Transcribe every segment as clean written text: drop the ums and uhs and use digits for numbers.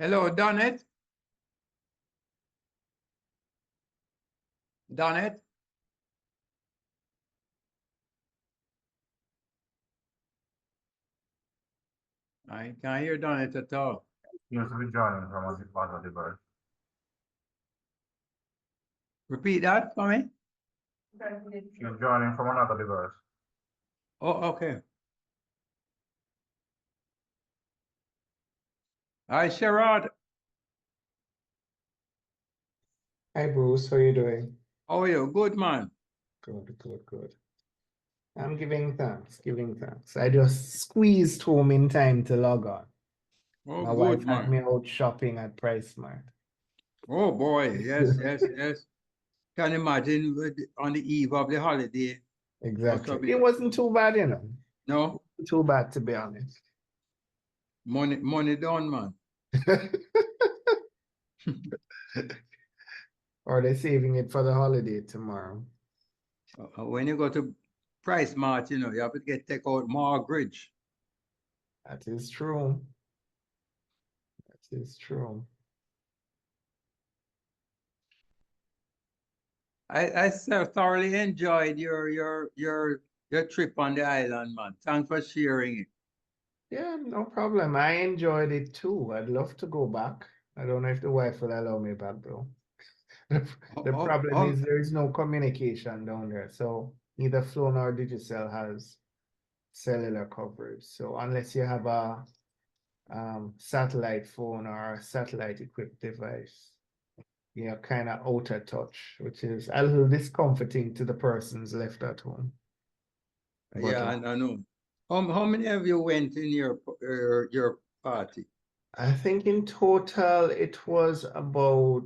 Hello, Donnet. Donnet. I can't hear Donnet at all. Seems to be joining from a part of the bird. Repeat that for me. She's joining from another device. Oh, okay. Hi, Sherrod. Hi Bruce, how you doing? How are you? Good, man. Good. I'm giving thanks. I just squeezed home in time to log on. Oh, My good, wife had man. me out shopping at PriceSmart. Oh, boy. Yes. Can imagine on the eve of the holiday. Exactly. It wasn't too bad, you know. No, Too bad to be honest. money down, man. Or they're saving it for the holiday tomorrow. When you go to Price Mart, you have to take out mortgage. That is true. That is true. I so thoroughly enjoyed your trip on the island, man. Thanks for sharing it. Yeah, no problem. I enjoyed it too. I'd love to go back. I don't know if the wife will allow me back though. The problem is there is no communication down there. So neither Flow nor Digicel has cellular coverage. So unless you have a satellite phone or a satellite equipped device, you're kind of out of touch, which is a little discomforting to the persons left at home. But, Yeah, I know. How many of you went in your party? I think in total it was about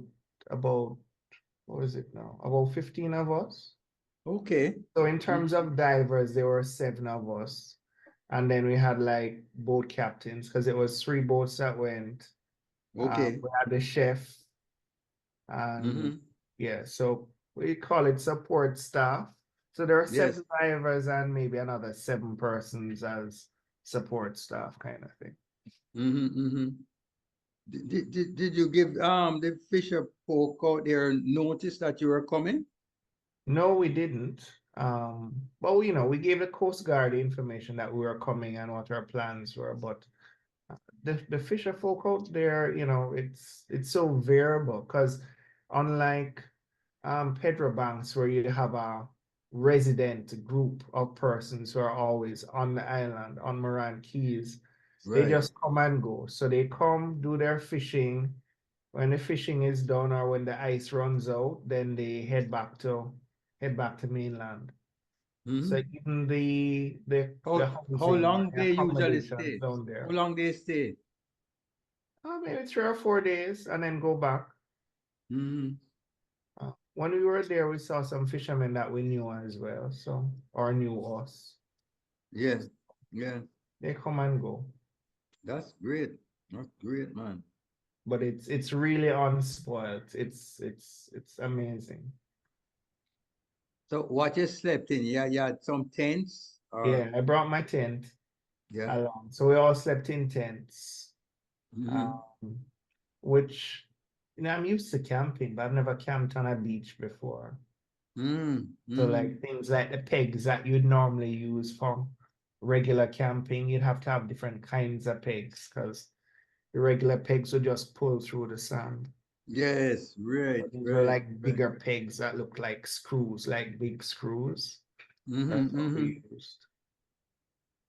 what is it now? About 15 of us. Okay. So in terms of divers, there were 7 of us. And then we had like boat captains because it was 3 boats that went. Okay. We had the chef and yeah, so we call it support staff. So there are 7 Yes. divers and maybe another 7 persons as support staff kind of thing. Did you give the fisher folk out there notice that you were coming? No, we didn't. But we gave the Coast Guard the information that we were coming and what our plans were. But the fisher folk out there, it's so variable because unlike Pedro Banks, where you have a resident group of persons who are always on the island, on Moran Keys, they Right. just come and go. So they come, do their fishing. When the fishing is done or when the ice runs out, then they head back to mainland. So even the How housing or long the they usually accommodations stay? down there. How long they stay? Maybe 3 or 4 days and then go back. When we were there, we saw some fishermen that we knew as well, or knew us. Yes. Yeah. They come and go. That's great. That's great, man. But it's really unspoiled. It's amazing. So what you slept in? Yeah, you had some tents? Yeah, I brought my tent along. So we all slept in tents. Which I'm used to camping, but I've never camped on a beach before. So like things like the pegs that you'd normally use for regular camping, you'd have to have different kinds of pegs because the regular pegs would just pull through the sand. Yes, right. But these were like bigger pegs that looked like screws, like big screws. That's what we used.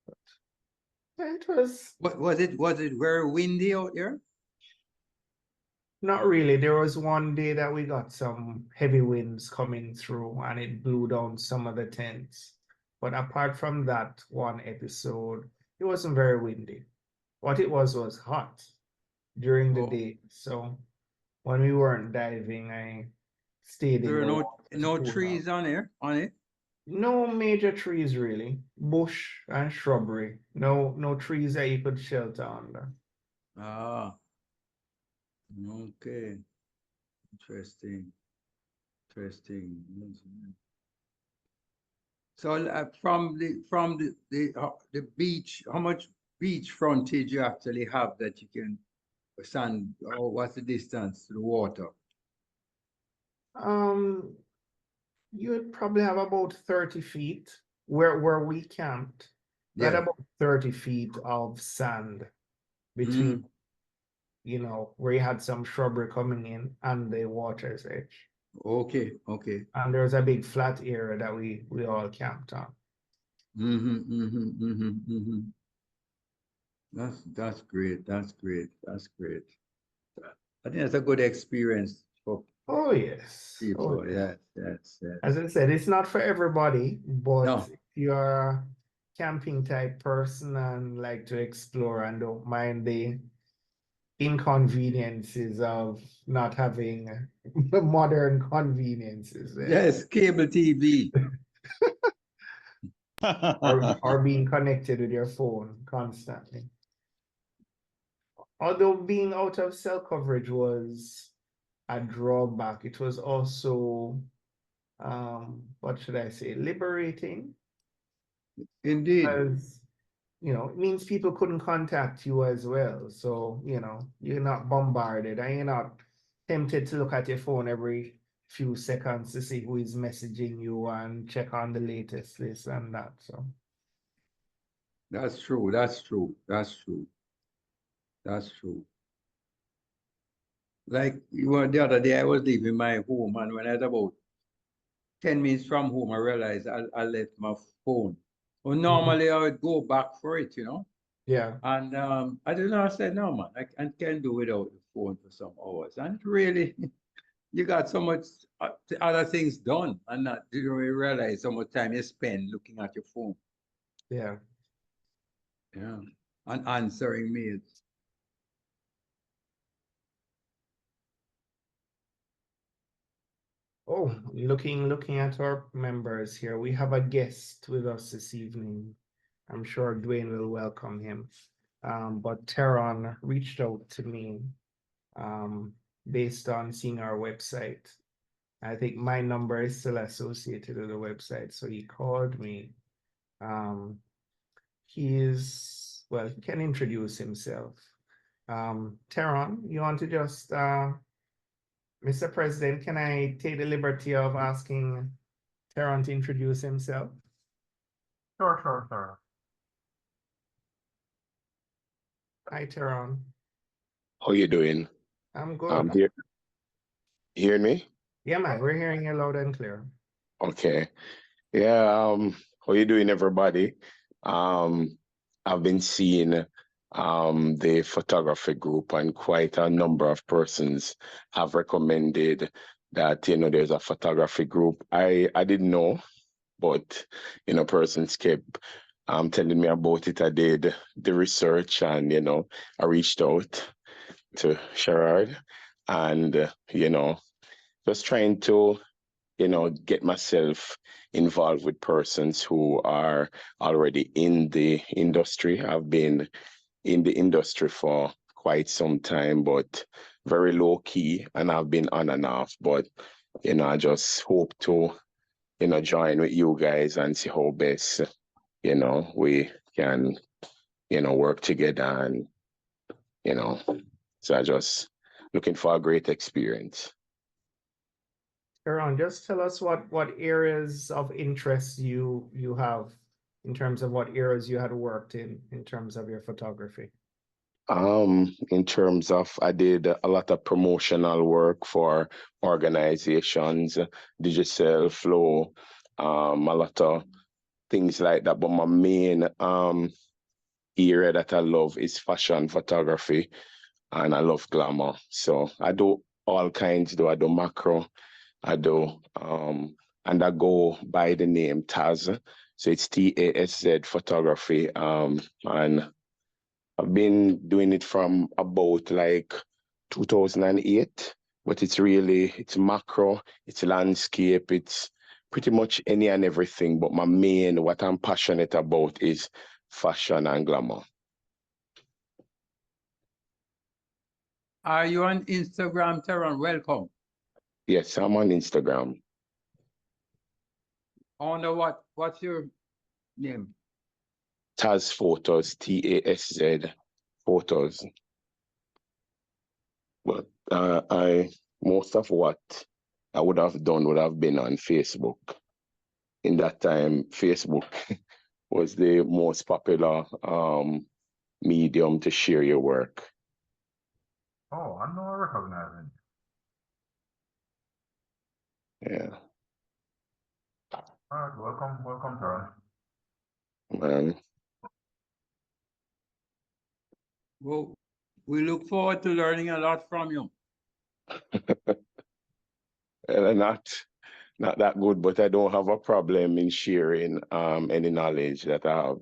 But it was. Was it very windy out there? Not really. There was one day that we got some heavy winds coming through and it blew down some of the tents. But apart from that one episode, it wasn't very windy. What it was hot during the day. So when we weren't diving, I stayed in There the were water to no cool trees down. on it. No major trees really. Bush and shrubbery. No trees that you could shelter under. Ah, okay. Interesting. So from the beach, how much beach frontage you actually have that you can sand, or what's the distance to the water? You'd probably have about 30 feet where we camped. We had Yeah. about 30 feet of sand between, Mm, you know, where you had some shrubbery coming in and the water's edge. okay, okay. And there was a big flat area that we all camped on. That's great. That's great. That's great. I think that's a good experience for Oh yes. Oh people. yes. Yes, yes, yes. As I said, it's not for everybody, but No, if you're a camping type person and like to explore and don't mind the inconveniences of not having the modern conveniences, yes, cable TV. or being connected with your phone constantly. Although being out of cell coverage was a drawback, it was also what should I say, liberating, Indeed. because you know, it means people couldn't contact you as well. So, you know, you're not bombarded and you're not tempted to look at your phone every few seconds to see who is messaging you and check on the latest this and that. So, That's true. That's true. That's true. That's true. Like the other day, I was leaving my home, and when I was about 10 minutes from home, I realized I left my phone. Well, normally I would go back for it, you know. yeah, And I don't know. I said, no, man, I can do without the phone for some hours. And really, you got so much other things done, and not you don't really realize how much time you spend looking at your phone. yeah. Yeah, and answering mails. Oh, looking at our members here, we have a guest with us this evening. I'm sure Dwayne will welcome him. But Teron reached out to me um, based on seeing our website. I think my number is still associated with the website. So he called me. Well, he can introduce himself. Teron, you want to just, Mr. President, can I take the liberty of asking Teron to introduce himself? Sure. Hi, Teron. How you doing? I'm good. Hearing me? Yeah, man, we're hearing you loud and clear. Okay. Yeah, how you doing, everybody? I've been seeing the photography group, and quite a number of persons have recommended that, there's a photography group. I didn't know, but persons kept telling me about it. I did the research, and I reached out to Sherrod, and just trying to get myself involved with persons who are already in the industry. I've been in the industry for quite some time, but very low key, and I've been on and off. But I just hope to join with you guys and see how best we can work together, and so I just looking for a great experience. Teron, just tell us what areas of interest you have in terms of what areas you had worked in terms of your photography. In terms of, I did a lot of promotional work for organizations, digital flow, a lot of things like that. But my main area that I love is fashion photography, and I love glamour. So I do all kinds. I do macro, I do, and I go by the name Taz. So it's TASZ photography, and I've been doing it from about like 2008, but it's macro, it's landscape, it's pretty much any and everything. But what I'm passionate about is fashion and glamour. Are you on Instagram, Teron? Welcome. Yes, I'm on Instagram. I wonder what's your name? Taz Photos, TASZ Photos. But most of what I would have done would have been on Facebook. In that time, Facebook was the most popular medium to share your work. Oh, I know I recognize it. Yeah, All right, welcome, Tara. man. Well, we look forward to learning a lot from you. Not that good, but I don't have a problem in sharing any knowledge that I have.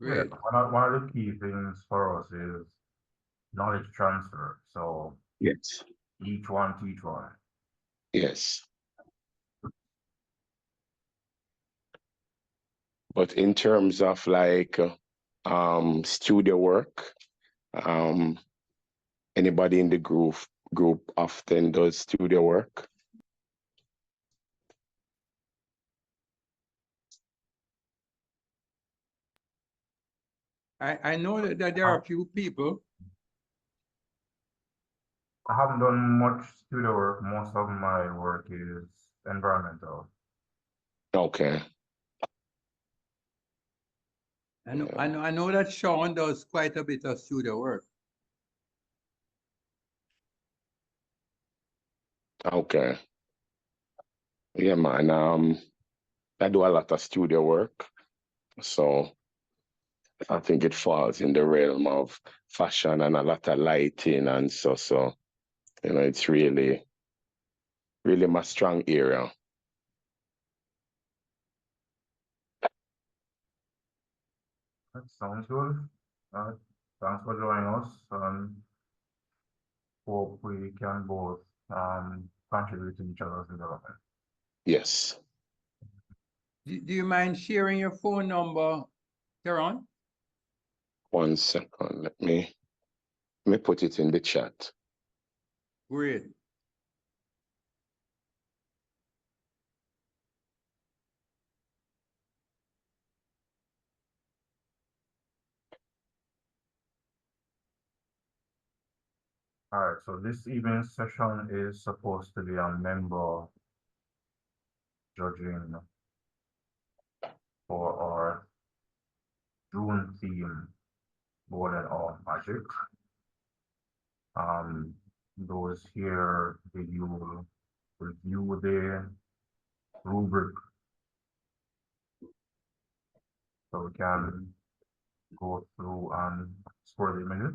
Yeah, Great. one of the key things for us is knowledge transfer. So Yes. each one teach one. Yes. But in terms of like studio work, anybody in the group often does studio work? I know that there are a few people. I haven't done much studio work. Most of my work is environmental. Okay. I know that Sean does quite a bit of studio work. Okay. Yeah, man. I do a lot of studio work, so I think it falls in the realm of fashion and a lot of lighting and so it's really my strong area. That sounds good. Thanks for joining us. Hope we can both contribute to each other's development. Yes. Do you mind sharing your phone number, Teron? 1 second. Let me put it in the chat. Great. All right, so this evening's session is supposed to be a member judging for our June theme, More Than All Magic. Those here, you will review the rubric so we can go through and score the minute.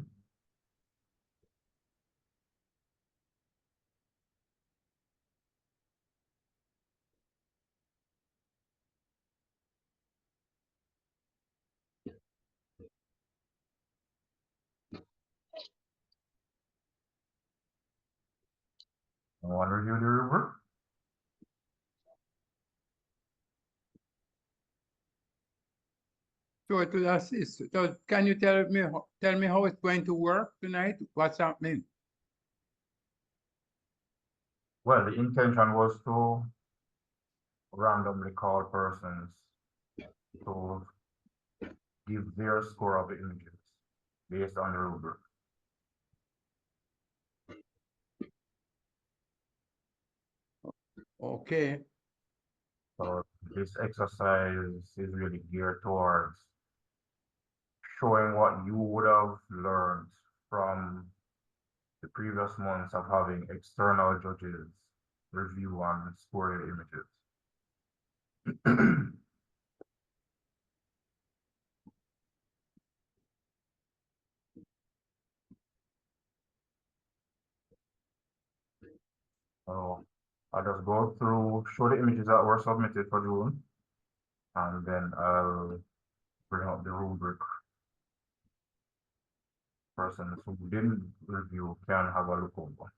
I want to review the rubric. So it will assist. So can you tell me how it's going to work tonight? What's happening? Well, the intention was to randomly call persons to give their score of the images based on the rubric. Okay. So this exercise is really geared towards showing what you would have learned from the previous months of having external judges review and score your images. So I'll just go through, show the images that were submitted for June, and then I'll bring up the rubric. Persons who didn't review can have a look over.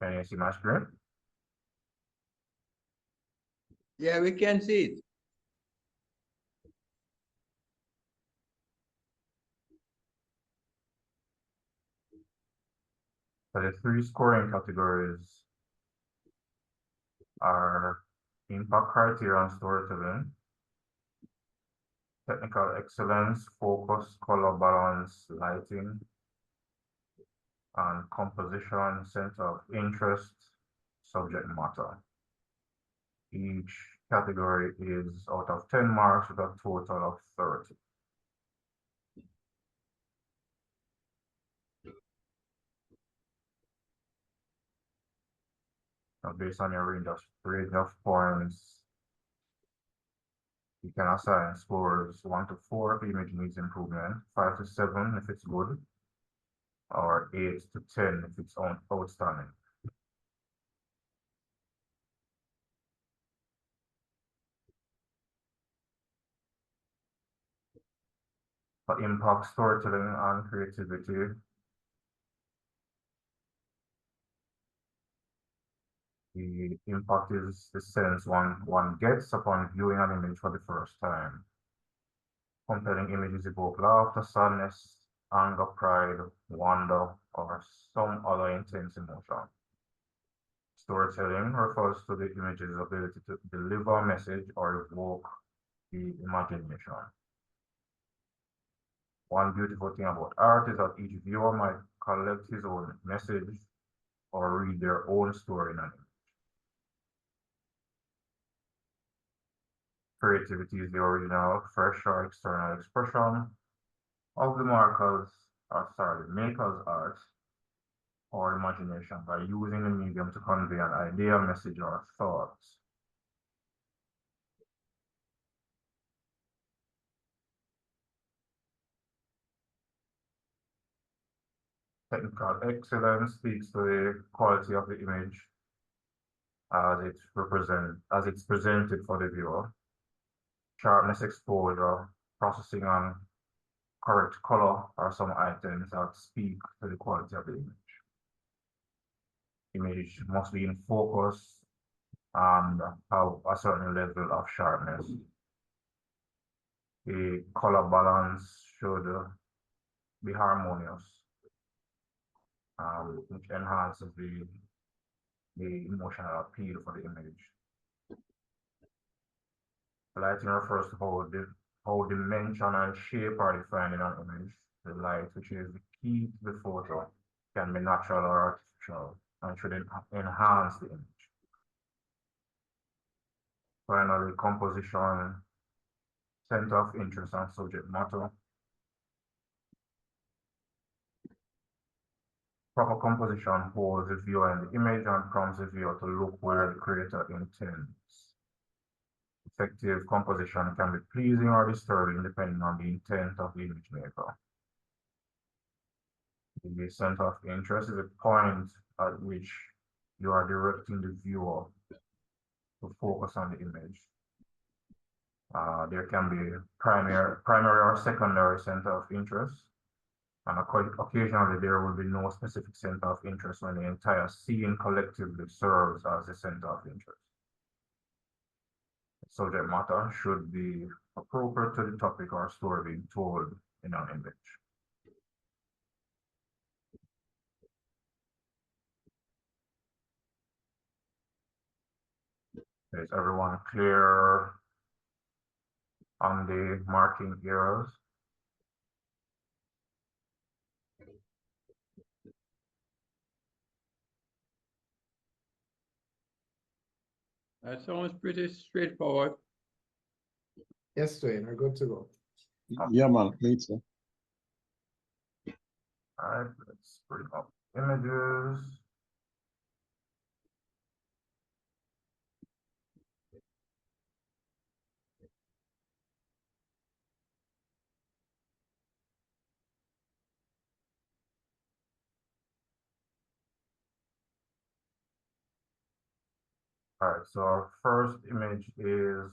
Can you see my screen? Yeah, we can see it. So the three scoring categories are impact criteria and storytelling, technical excellence, focus, color balance, lighting, and composition, center of interest, subject matter. Each category is out of 10 marks with a total of 30. Now, based on your range of points, you can assign scores 1 to 4 if the image needs improvement, 5 to 7 if it's good, or 8 to 10 if it's outstanding. For impact, storytelling, and creativity, the impact is the sense one gets upon viewing an image for the first time. Compelling images evoke laughter, sadness, anger, pride, wonder, or some other intense emotion. Storytelling refers to the image's ability to deliver a message or evoke the imagination. One beautiful thing about art is that each viewer might collect his own message or read their own story in an image. Creativity is the original, fresh, or external expression of the maker's art or imagination by using the medium to convey an idea, message, or thought. Technical excellence speaks to the quality of the image as it's presented for the viewer. Sharpness, exposure, processing, and correct color are some items that speak to the quality of the image. Image must be in focus and have a certain level of sharpness. The color balance should be harmonious, which enhances the emotional appeal for the image. Lighting refers to how dimension and shape are defined in an image. The light, which is the key to the photo, can be natural or artificial and should enhance the image. Finally, composition, center of interest, and subject matter. Proper composition holds the viewer in the image and prompts the viewer to look where the creator intends. Effective composition can be pleasing or disturbing depending on the intent of the image maker. The center of interest is a point at which you are directing the viewer to focus on the image. There can be primary or secondary center of interest, and occasionally there will be no specific center of interest when the entire scene collectively serves as the center of interest. Subject matter should be appropriate to the topic or story being told in an image. Is everyone clear on the marking errors? That sounds pretty straightforward. Yes, Dwayne, we're good to go. Yeah, man, me too. All right, let's bring up images. All right, so our first image is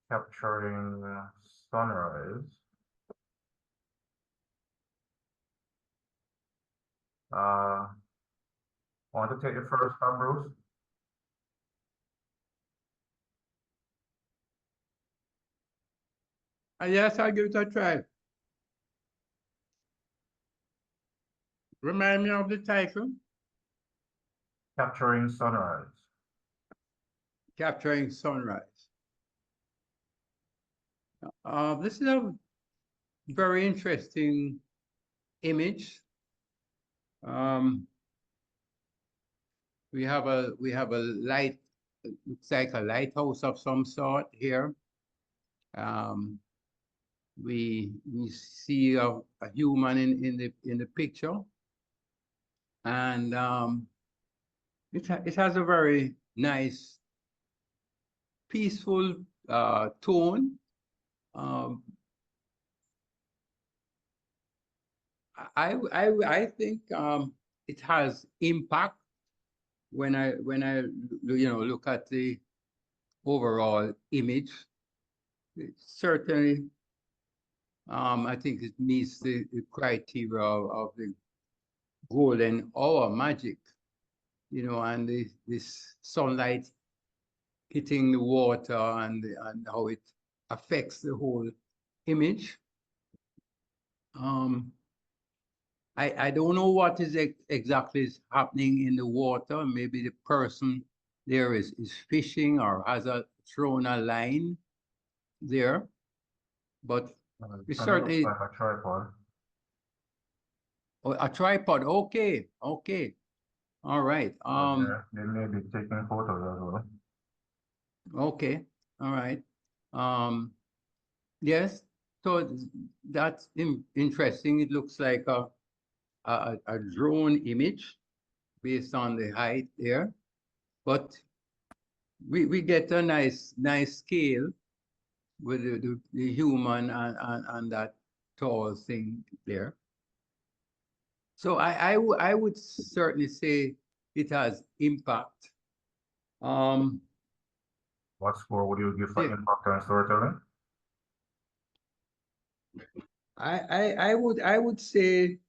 capturing sunrise. Want to take the first one, Bruce? Yes, I'll give it a try. Remind me of the title. Capturing Sunrise. Capturing Sunrise. This is a very interesting image. We have a light, looks like a lighthouse of some sort here. We see a human in the picture, and it has a very nice, peaceful tone. I think it has impact when I look at the overall image. It certainly, I think it meets the criteria of the golden hour magic, and this sunlight hitting the water and how it affects the whole image. I don't know what is exactly is happening in the water. Maybe the person there is fishing or has thrown a line there, but we certainly Like a tripod. a tripod. Okay, all right. They may be taking photos as well. Okay, all right. Yes. So that's interesting. It looks like a drone image based on the height there, but we get a nice scale with the human and that tall thing there. So I would certainly say it has impact. What score would you give for Yeah. impact and storytelling? I would say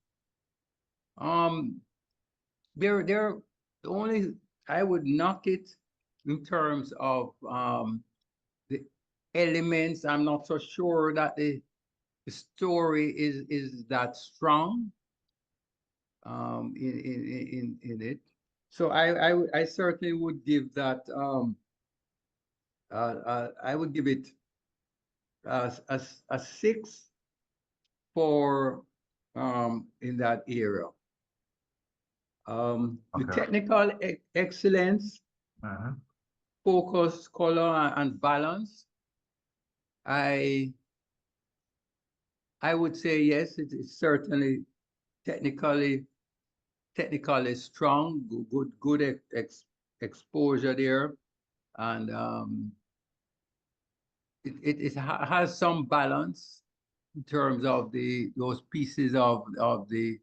there the only I would knock it in terms of the elements. I'm not so sure that the story is that strong in it. So I certainly would give that I would give it a 6 for in that era. The Okay. technical excellence, Mhm. focus, color, and balance. I would say yes, it is certainly technically strong, good exposure there, and it has some balance in terms of those pieces of the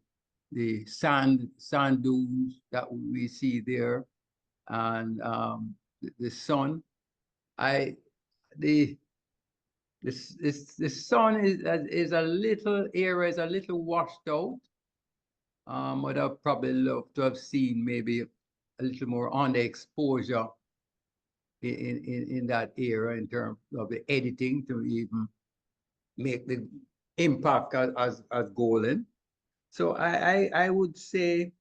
sand dunes that we see there, and the sun. The sun is a little area is a little washed out. I'd have probably loved to have seen maybe a little more on the exposure in that era in terms of the editing to even make the impact as golden. So I would say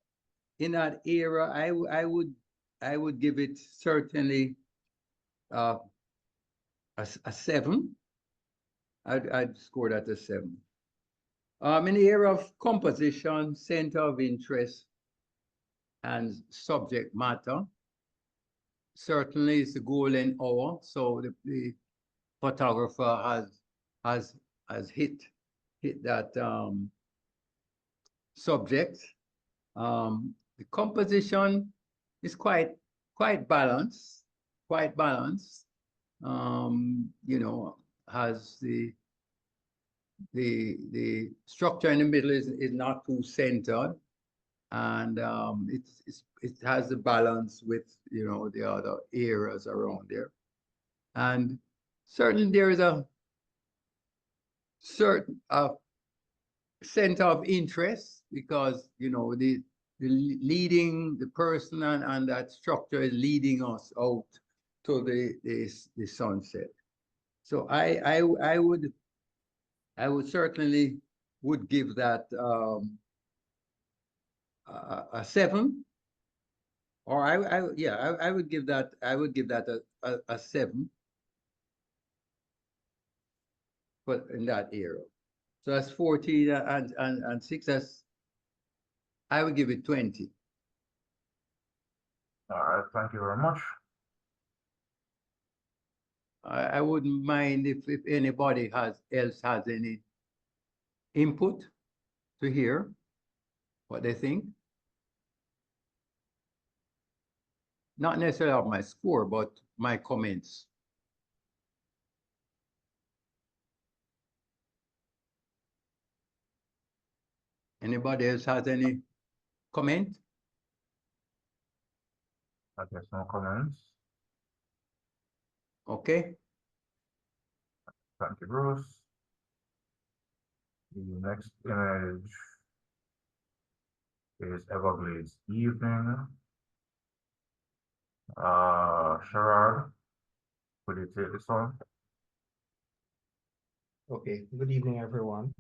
in that era I would give it certainly a 7. I'd score that a 7. In the area of composition, center of interest, and subject matter, certainly it's the golden hour. So the photographer has hit that subject. The composition is quite balanced, has the structure in the middle is not too centered, and it has the balance with the other areas around there, and certainly there is a certain center of interest because leading the person and that structure is leading us out to the sunset. So I would certainly would give that a 7, or I would give that a 7, but in that era. So that's 14 and 6. I would give it 20. All right, thank you very much. I wouldn't mind if anybody else has any input to hear what they think. Not necessarily of my score, but my comments. Anybody else has any comment? I guess no comments. Okay. Thank you, Bruce. The next image is Everglades Evening. Sherrod, would you take this one? Okay, good evening, everyone.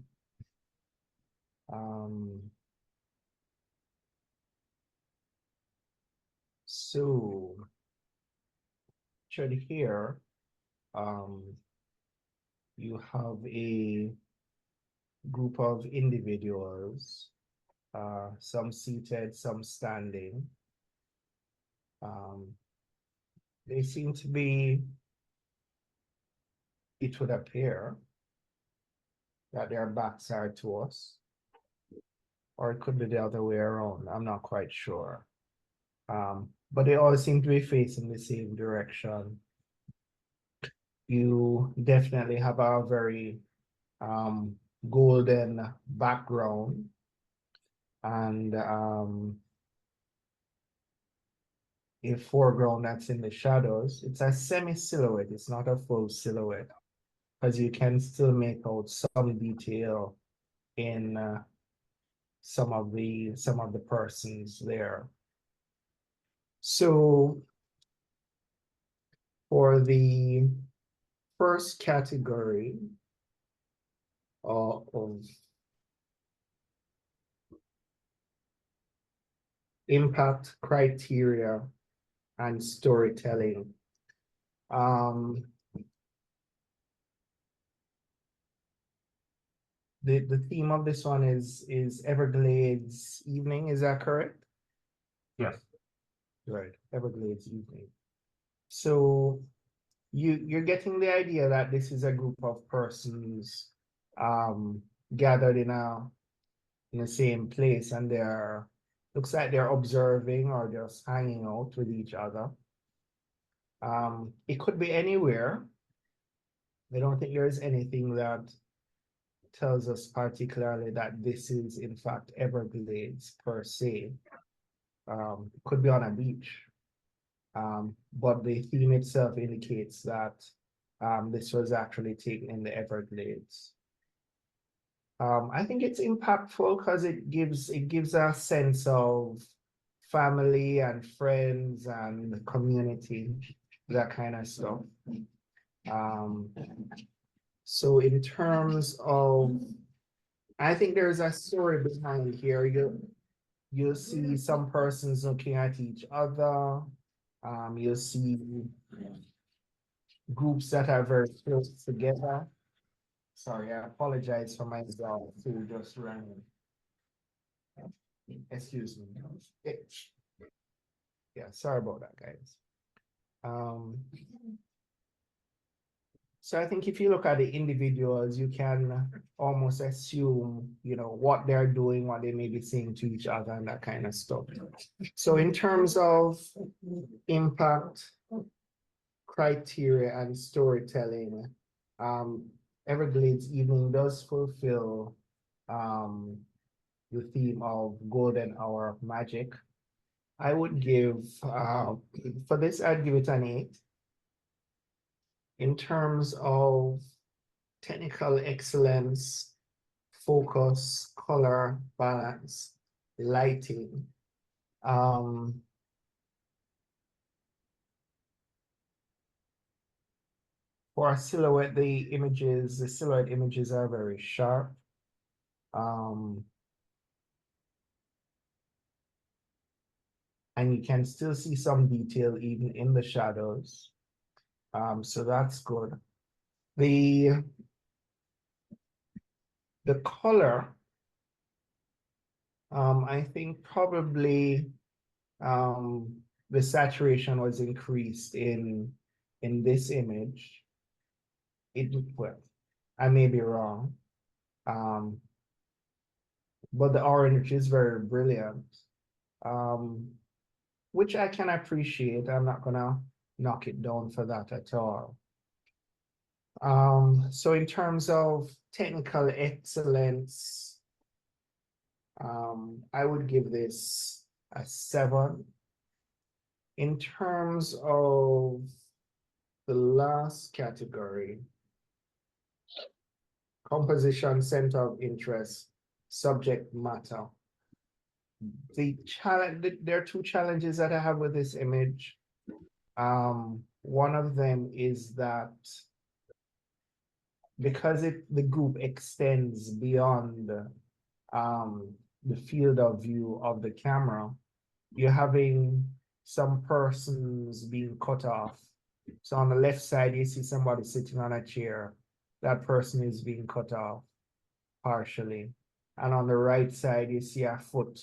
So, should here, you have a group of individuals, some seated, some standing. They seem to be, it would appear that their backs are to us, or it could be the other way around. I'm not quite sure. But they all seem to be facing the same direction. You definitely have a very golden background and a foreground that's in the shadows. It's a semi-silhouette, it's not a full silhouette, because you can still make out some detail in some of the persons there. So for the first category of impact criteria and storytelling, the theme of this one is Everglades Evening, is that correct? Yes. Right, Everglades Evening. So you're getting the idea that this is a group of persons gathered in the same place, and looks like they're observing or just hanging out with each other. It could be anywhere. I don't think there is anything that tells us particularly that this is in fact Everglades per se. It could be on a beach. But the theme itself indicates that this was actually taken in the Everglades. I think it's impactful because it gives a sense of family and friends and community, that kind of stuff. So in terms of, I think there's a story behind here. You'll see some persons looking at each other. You'll see groups that are very close together. Sorry, I apologize for my dog who just ran in. Excuse me. Yeah, sorry about that, guys. So I think if you look at the individuals, you can almost assume, what they're doing, what they may be saying to each other and that kind of stuff. So in terms of impact, criteria, and storytelling, Everglades Evening does fulfill the theme of golden hour magic. I would give, for this, I'd give it an 8. In terms of technical excellence, focus, color, balance, lighting, For silhouette, the silhouette images are very sharp. And you can still see some detail even in the shadows. So that's good. The color, I think probably the saturation was increased in this image. Well, I may be wrong. But the orange is very brilliant. Which I can appreciate. I'm not gonna knock it down for that at all. So in terms of technical excellence, I would give this a 7. In terms of the last category, composition, center of interest, subject matter. There are 2 challenges that I have with this image. One of them is that because the group extends beyond the field of view of the camera, you're having some persons being cut off. So on the left side, you see somebody sitting on a chair. That person is being cut off partially. And on the right side, you see a foot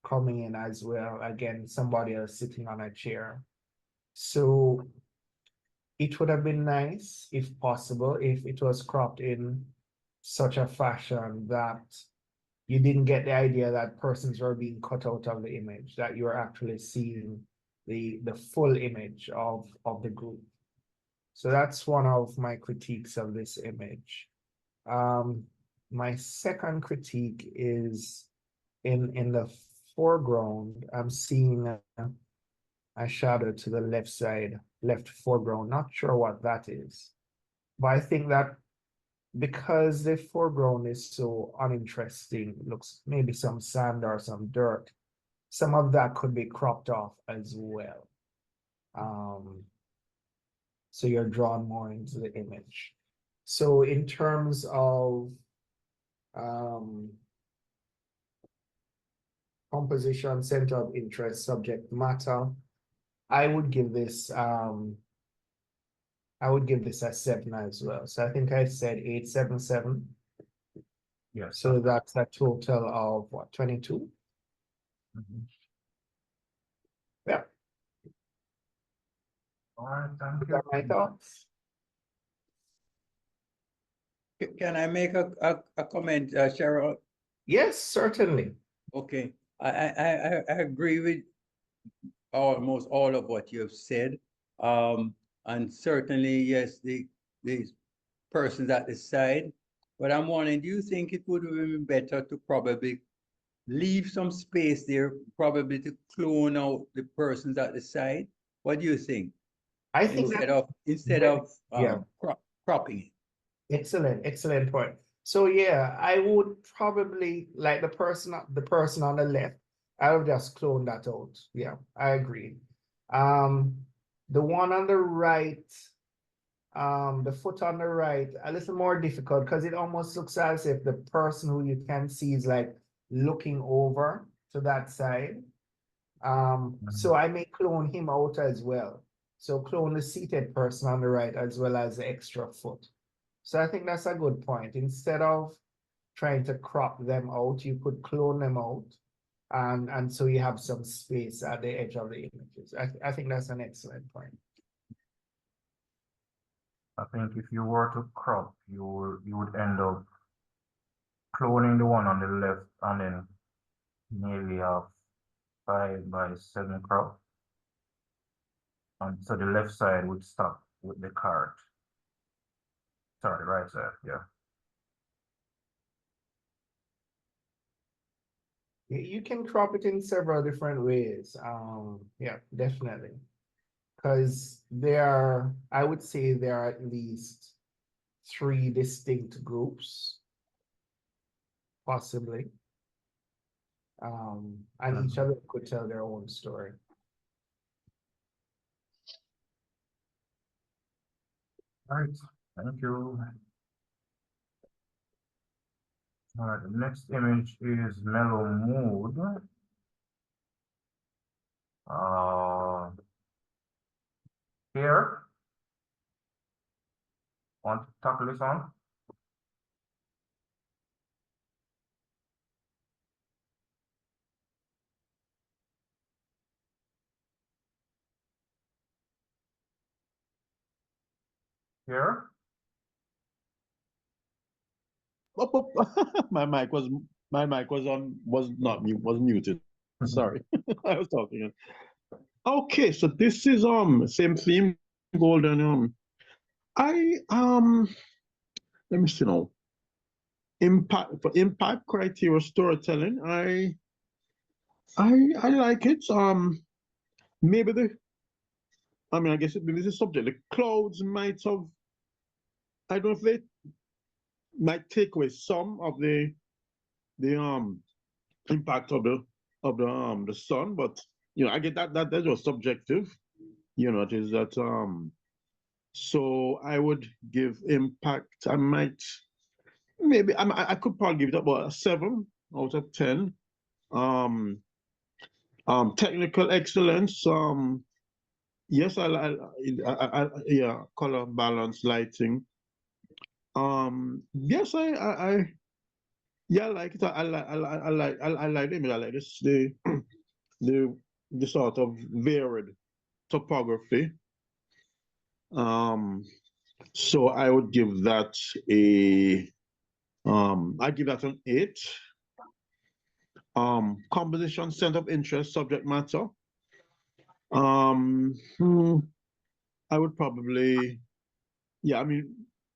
coming in as well. Again, somebody else sitting on a chair. So it would have been nice, if possible, if it was cropped in such a fashion that you didn't get the idea that persons were being cut out of the image, that you are actually seeing the full image of the group. So that's one of my critiques of this image. My second critique is in the foreground, I'm seeing a shadow to the left side, left foreground. Not sure what that is, but I think that because the foreground is so uninteresting, looks maybe some sand or some dirt, some of that could be cropped off as well. So you're drawn more into the image. So in terms of composition, center of interest, subject matter, I would give this a 7 as well. So I think I said 877. Yes. So that's a total of what, 22? Mhm. Yeah. All right, thank Those you. are my thoughts. Can I make a comment, Cheryl? Yes, certainly. Okay, I agree with almost all of what you have said. And certainly, yes, the persons at the side. But I'm wondering, do you think it would have been better to probably leave some space there, probably to clone out the persons at the side? What do you think? I think that Instead of yeah. cropping it. Excellent point. So yeah, I would probably like the person on the left, I would just clone that out. Yeah, I agree. The one on the right, the foot on the right, a little more difficult because it almost looks as if the person who you can see is like looking over to that side. So I may clone him out as well. So clone the seated person on the right as well as the extra foot. So I think that's a good point. Instead of trying to crop them out, you could clone them out. And so you have some space at the edge of the images. I think that's an excellent point. I think if you were to crop, you would end up cloning the one on the left and then maybe a 5x7 crop. And so the left side would stop with the cart. Sorry, the right side, yeah. You can crop it in several different ways. Yeah, definitely. Because I would say there are at least 3 distinct groups, possibly. And each of them could tell their own story. All right, thank you. All right, the next image is mellow mood. Here, want to tackle this one? Here, Up, up. My mic was on, was not mute, was muted. Sorry. I was talking. Okay, so this is same theme, golden. I let me see now. Impact criteria storytelling. I like it. Maybe I guess this is subject. The clouds might have, I don't know if they might take away some of the impact of the sun, but I get that was subjective. It is that so I would give impact. I might maybe I could probably give it about a 7 out of 10. Um, Technical excellence. Yes, yeah, color balance, lighting. Yes, yeah, I like it. I like it. I like this the the sort of varied topography. So I would give that I give that an 8. Composition, center of interest, subject matter. Um, hmm, I would probably, yeah.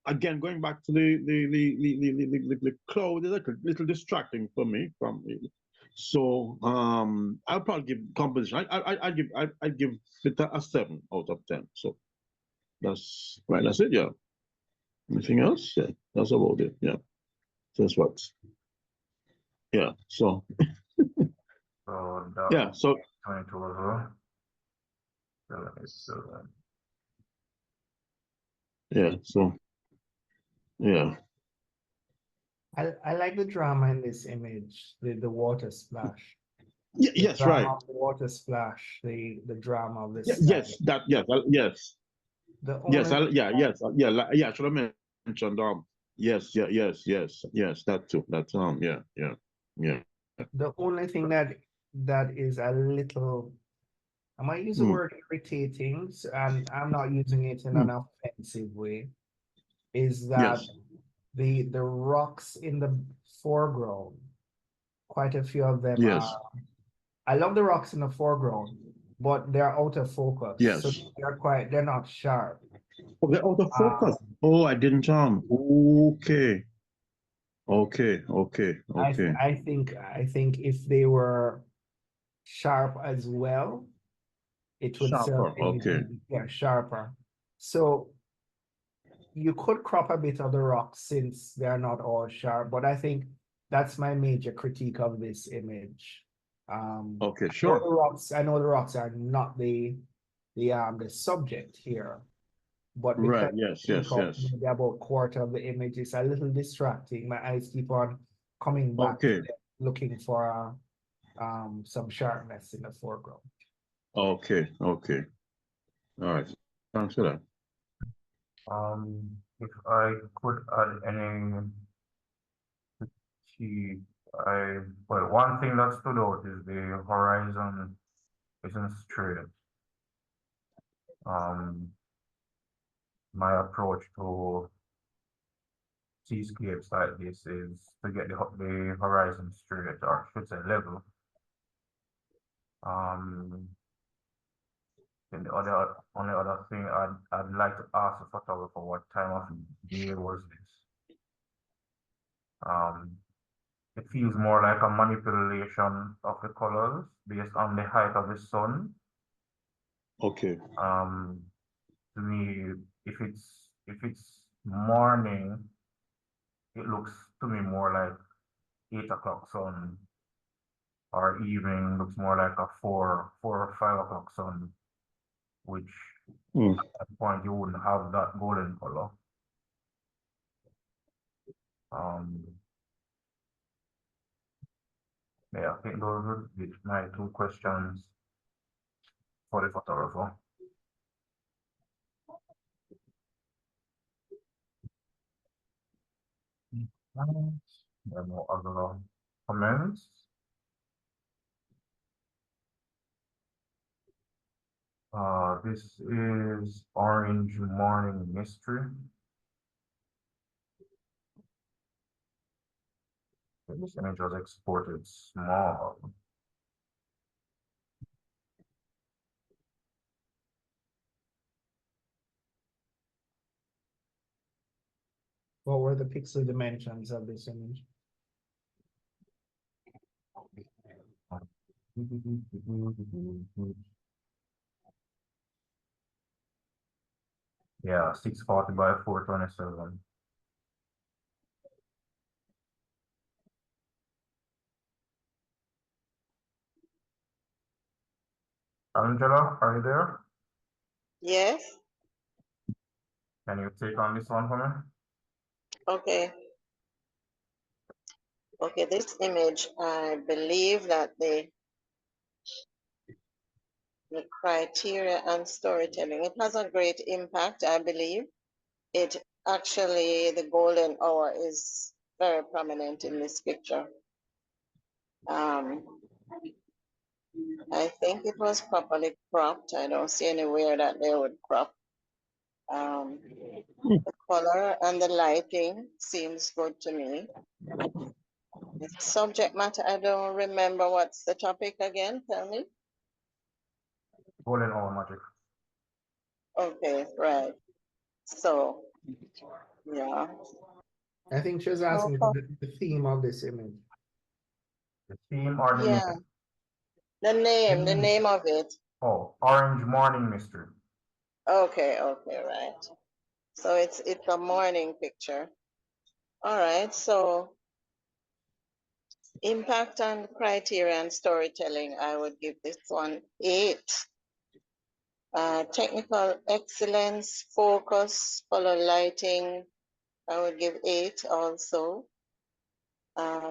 Again, going back to the cloud is like a little distracting for me. So I'll probably give composition. I give it a 7 out of 10. So that's right. That's it. Yeah. Anything else? Yeah. That's about it. Yeah. That's what. Yeah. So so that yeah. So 22 as well. So, yeah. So yeah. I like the drama in this image, the water splash. Yeah, The yes. drama Right. of the water splash, the drama of the Yeah, sky. yes. That. Yes. Yes. The Yes. only Yeah. Yes. Yeah. Yeah. I should have mentioned. Yes. Yeah. Yes. Yes. Yes. That too. That's Yeah. Yeah. Yeah. the only thing that is a little, I might use the Mm. word irritating, and I'm not using it in Mm. an offensive way, is that Yes. the rocks in the foreground, quite a few of them are, Yes. I love the rocks in the foreground, but they're out of focus. So Yes. they're not sharp. Oh, they're out of focus. Um, Oh, I didn't. Okay. Okay. Okay. Okay. I think if they were sharp as well, it would serve Sharper. Okay. anything, yeah, sharper. So you could crop a bit of the rocks since they're not all sharp, but I think that's my major critique of this image. Okay. Sure. I know the rocks are not the subject here, but Right. because Yes. I take Yes. up Yes. maybe about quarter of the image, it's a little distracting. My eyes keep on coming back to Okay. them, looking for some sharpness in the foreground. Okay. Okay. All right. Thanks for that. if I could add any key, well, one thing that stood out is the horizon isn't straight. My approach to seascapes like this is to get the horizon straight, or I should say level. And the only other thing I'd like to ask the photographer, what time of day was this? It feels more like a manipulation of the colors based on the height of the sun. Okay. To me, if it's morning, it looks to me more like 8 o'clock sun, or evening looks more like a 4 or 5 o'clock sun, which Hmm. at that point you wouldn't have that golden color. Yeah, I think those would be my 2 questions for the photographer. There are no other comments. This is Orange Morning Mystery. This image was exported small. What were the pixel dimensions of this image? Yeah, 640 by 427. Angela, are you there? Yes, Can you take on this one for me? okay. Okay, this image, I believe that the criteria and storytelling, it has a great impact, I believe. It actually, the golden hour is very prominent in this picture. I think it was properly cropped. I don't see anywhere that they would crop. The color and the lighting seems good to me. The subject matter, I don't remember what's the topic again. Tell me. Golden hour magic. Okay, right. So, yeah. I think she was asking for the theme of this image. The theme or the Yeah, name? the name of it. Oh, Orange Morning Mystery. Okay, right. So it's a morning picture. All right, so impact and criteria and storytelling, I would give this one 8. Technical excellence, focus, color lighting, I would give 8 also.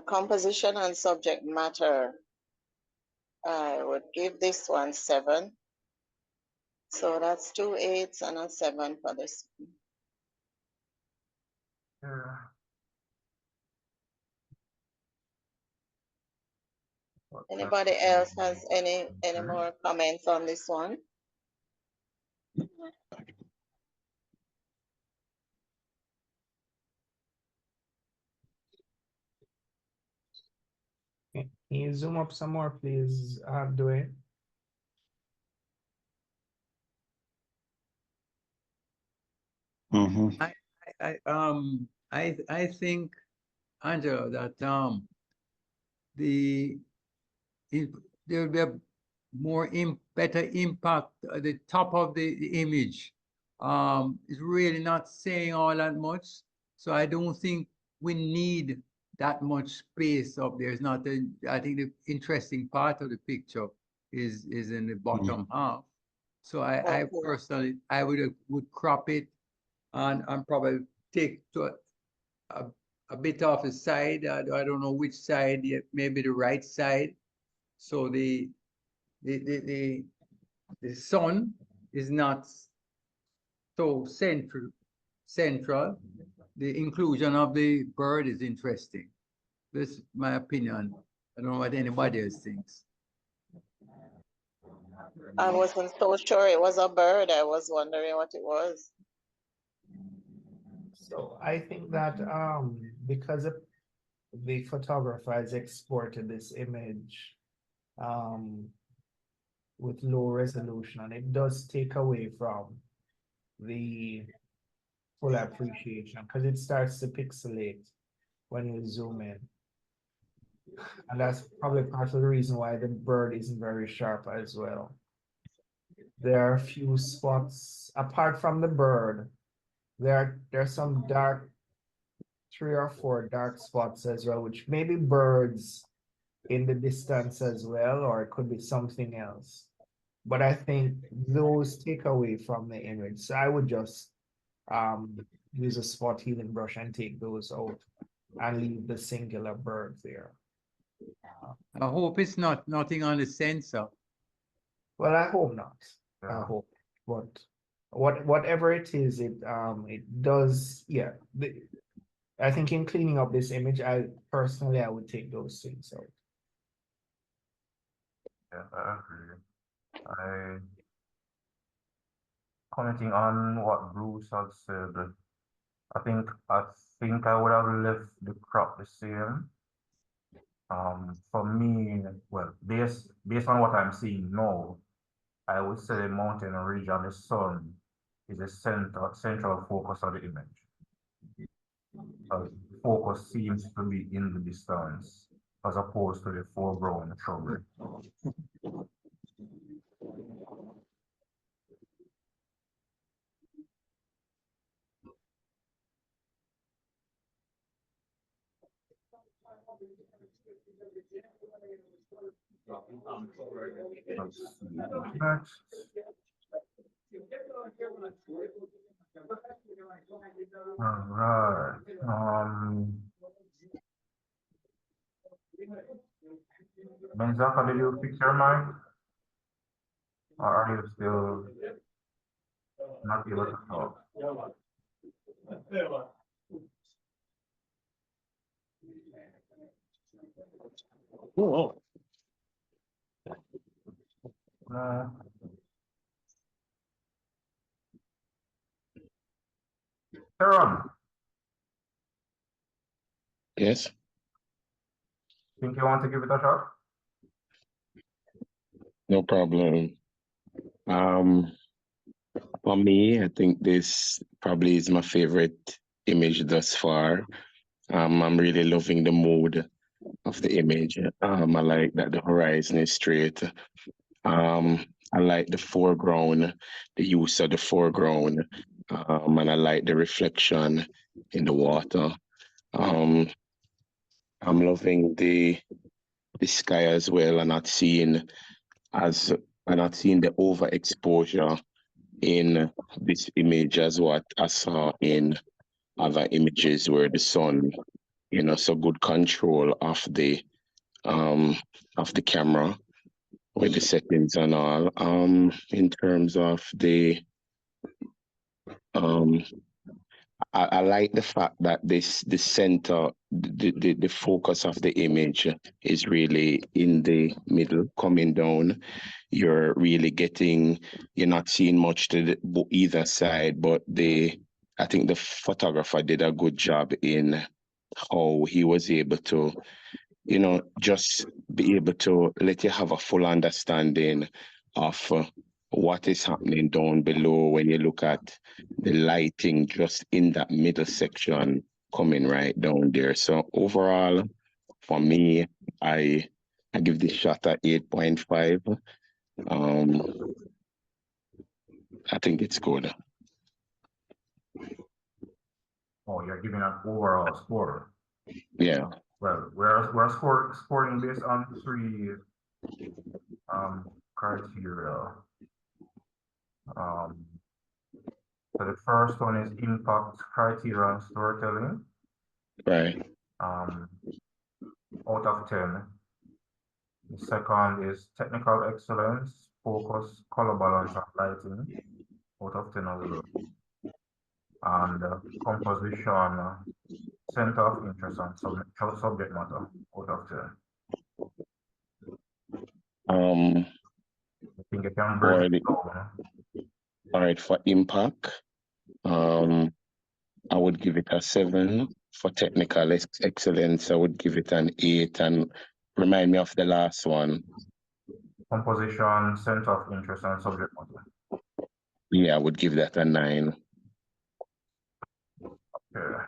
Composition and subject matter, I would give this one 7. So that's 2 8s and a 7 for this. Yeah. Anybody else has any more comments on this one? Can you zoom up some more, please, Dwayne? I think, Angela, that the there will be a better impact at the top of the image. It's really not saying all that much, so I don't think we need that much space up there. It's not the, I think the interesting part of the picture is in the bottom half. So I Okay. personally, I would crop it and probably take to a bit off the side. I don't know which side yet, maybe the right side. So the sun is not so central. The inclusion of the bird is interesting. This is my opinion. I don't know what anybody else thinks. I wasn't so sure it was a bird. I was wondering what it was. So I think that because the photographer has exported this image with low resolution, it does take away from the full appreciation because it starts to pixelate when you zoom in. And that's probably part of the reason why the bird isn't very sharp as well. There are a few spots apart from the bird. There are some dark, 3 or 4 dark spots as well, which maybe birds in the distance as well, or it could be something else. But I think those take away from the image. So I would just use a spot healing brush and take those out and leave the singular bird there. I hope it's not nothing on the sensor. Well, I hope not. I Yeah. hope, but whatever it is, it does. Yeah, I think in cleaning up this image, I would take those things out. Yeah, I agree. I commenting on what Bruce had said. I think I would have left the crop the same. For me, well, based on what I'm seeing now, I would say the mountain ridge and the sun is the central focus of the image. Focus seems to be in the distance as opposed to the foreground shrubbery. Let's see what's next. All right. Benzaka, did you fix your mic? Or are you still not able to talk? Oh, No. Sharon, Yes. think you want to give it a shot? No problem. For me, I think this probably is my favorite image thus far. I'm really loving the mood of the image. I like that the horizon is straight. I like the foreground, the use of the foreground, and I like the reflection in the water. Um, I'm loving the sky as well, and not seeing the overexposure in this image as what I saw in other images where the sun, so good control of the camera with the settings and all. In terms of the I like the fact that the center, the focus of the image is really in the middle, coming down. You're not seeing much to either side, but I think the photographer did a good job in how he was able to, just be able to let you have a full understanding of what is happening down below when you look at the lighting just in that middle section coming right down there. So overall, for me, I give this shot a 8.5. I think it's good. Oh, you're giving an overall score. Yeah. Well, we're scoring based on 3 criteria. So the first one is impact criteria and storytelling. Right. Out of 10. The second is technical excellence, focus, color balance, and lighting. Out of 10 as well. And composition, center of interest, and subject matter. Out of 10. I think you can break it down. All right, for impact, I would give it a 7. For technical excellence, I would give it an 8. And remind me of the last one. Composition, center of interest, and subject matter. Yeah, I would give that a 9. Okay.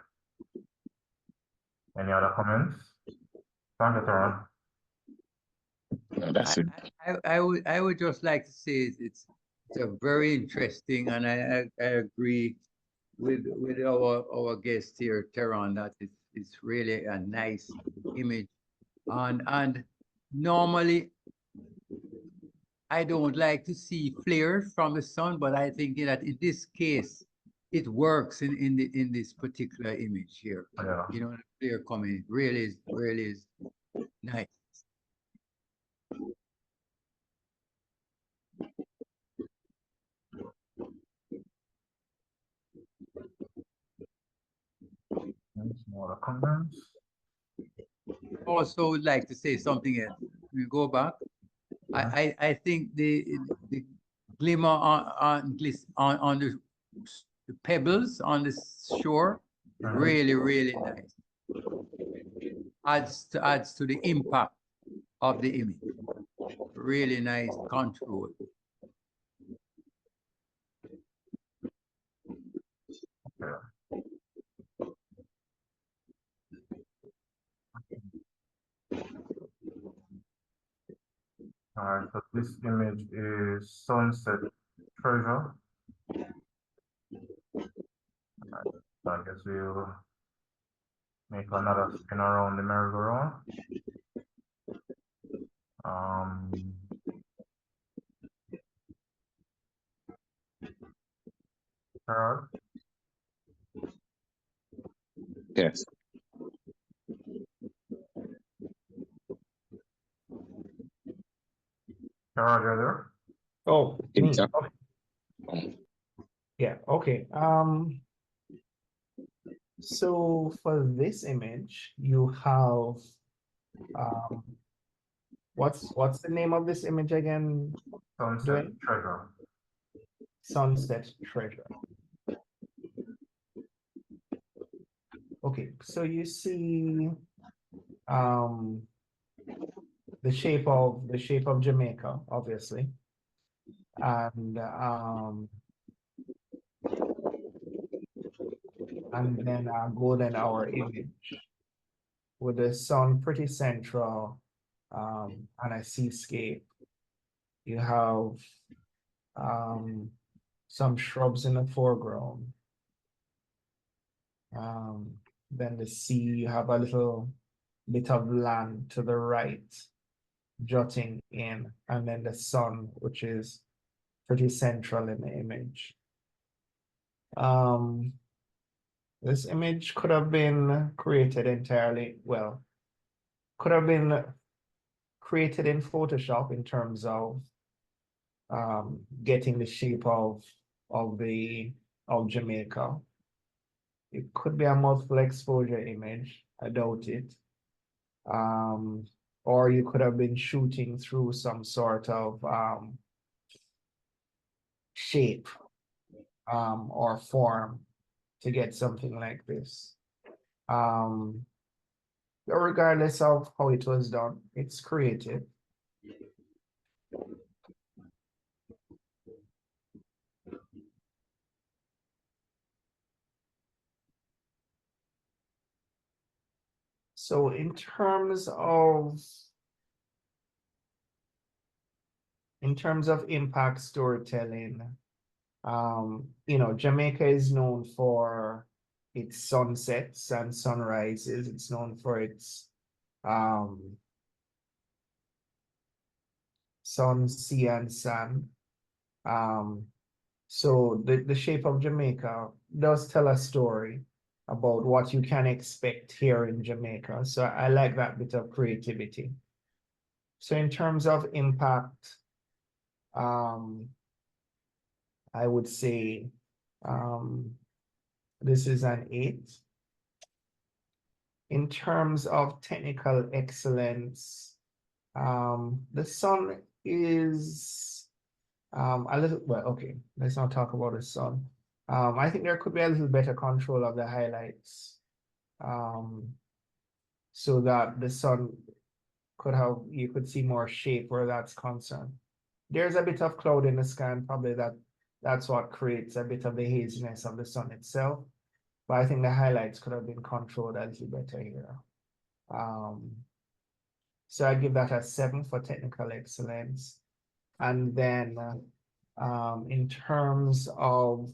Any other comments? Thank you, Taran. No, that's it. I would just like to say it's a very interesting, and I agree with our guest here, Teron, that it's really a nice image. And normally I don't like to see flares from the sun, but I think that in this case, it works in this particular image here. Yeah. You know, the flare coming really is nice. Any smaller comments? Also would like to say something else. We go back. I think the glimmer on the pebbles on the shore really nice. Adds to the impact of the image. Really nice control. Yeah. All right, so this image is Sunset Treasure. So I guess we'll make another spin around the merry-go-round. Harold, Yes. Harold, you're there? Oh, me. Yeah. Okay. Yeah, okay. So for this image, you have what's the name of this image again? Sunset Treasure. Sunset Treasure. Okay, so you see the shape of Jamaica, obviously. And then a golden hour image with the sun pretty central and a seascape. You have some shrubs in the foreground. Then the sea, you have a little bit of land to the right jutting in, and then the sun, which is pretty central in the image. This image could have been created entirely, well, could have been created in Photoshop in terms of getting the shape of Jamaica. It could be a multiple exposure image, I doubt it. Or you could have been shooting through some sort of shape or form to get something like this. Regardless of how it was done, it's creative. So in terms of impact storytelling, you know, Jamaica is known for its sunsets and sunrises. It's known for its sun, sea, and sand. So the shape of Jamaica does tell a story about what you can expect here in Jamaica. So I like that bit of creativity. So in terms of impact, I would say this is an 8. In terms of technical excellence, the sun is a little, well, okay, let's not talk about the sun. I think there could be a little better control of the highlights so that the sun you could see more shape where that's concerned. There's a bit of cloud in the sky, and probably that's what creates a bit of the haziness of the sun itself. But I think the highlights could have been controlled a little better here. So I give that a 7 for technical excellence. And then in terms of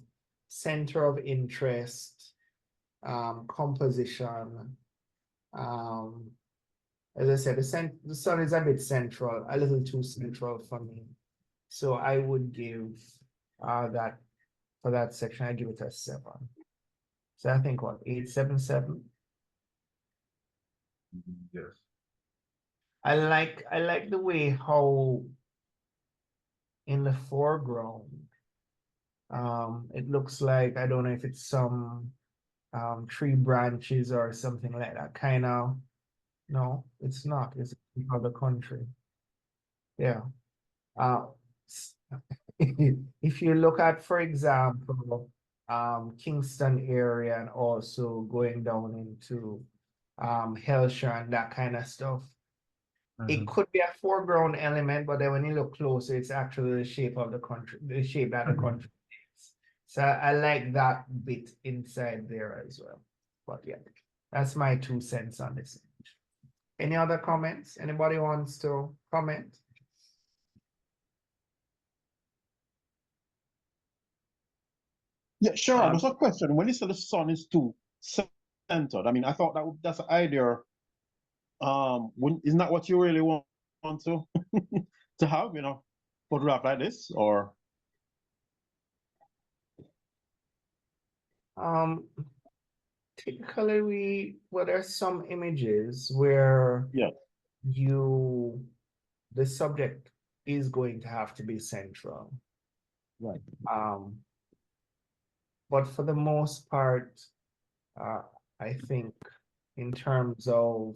center of interest, composition, as I said, the sun is a bit central, a little too central for me. So I would give that for that section, I give it a 7. So I think what, 877? Yes. I like the way how in the foreground, it looks like, I don't know if it's some tree branches or something like that, kind of. No, it's not. It's other country. Yeah. If you look at, for example, Kingston area and also going down into Hellshire and that kind of stuff, it could be a foreground element, but then when you look closer, it's actually the shape of the country, the shape that the country takes. So I like that bit inside there as well. But yeah, that's my 2 cents on this. Any other comments? Anybody wants to comment? Yeah, sure. There's a question. When you say the sun is too centered, I mean, I thought that's an idea. Isn't that what you really want to to have, photograph like this, or? Typically there's some images where Yeah. the subject is going to have to be central. Right. But for the most part, I think in terms of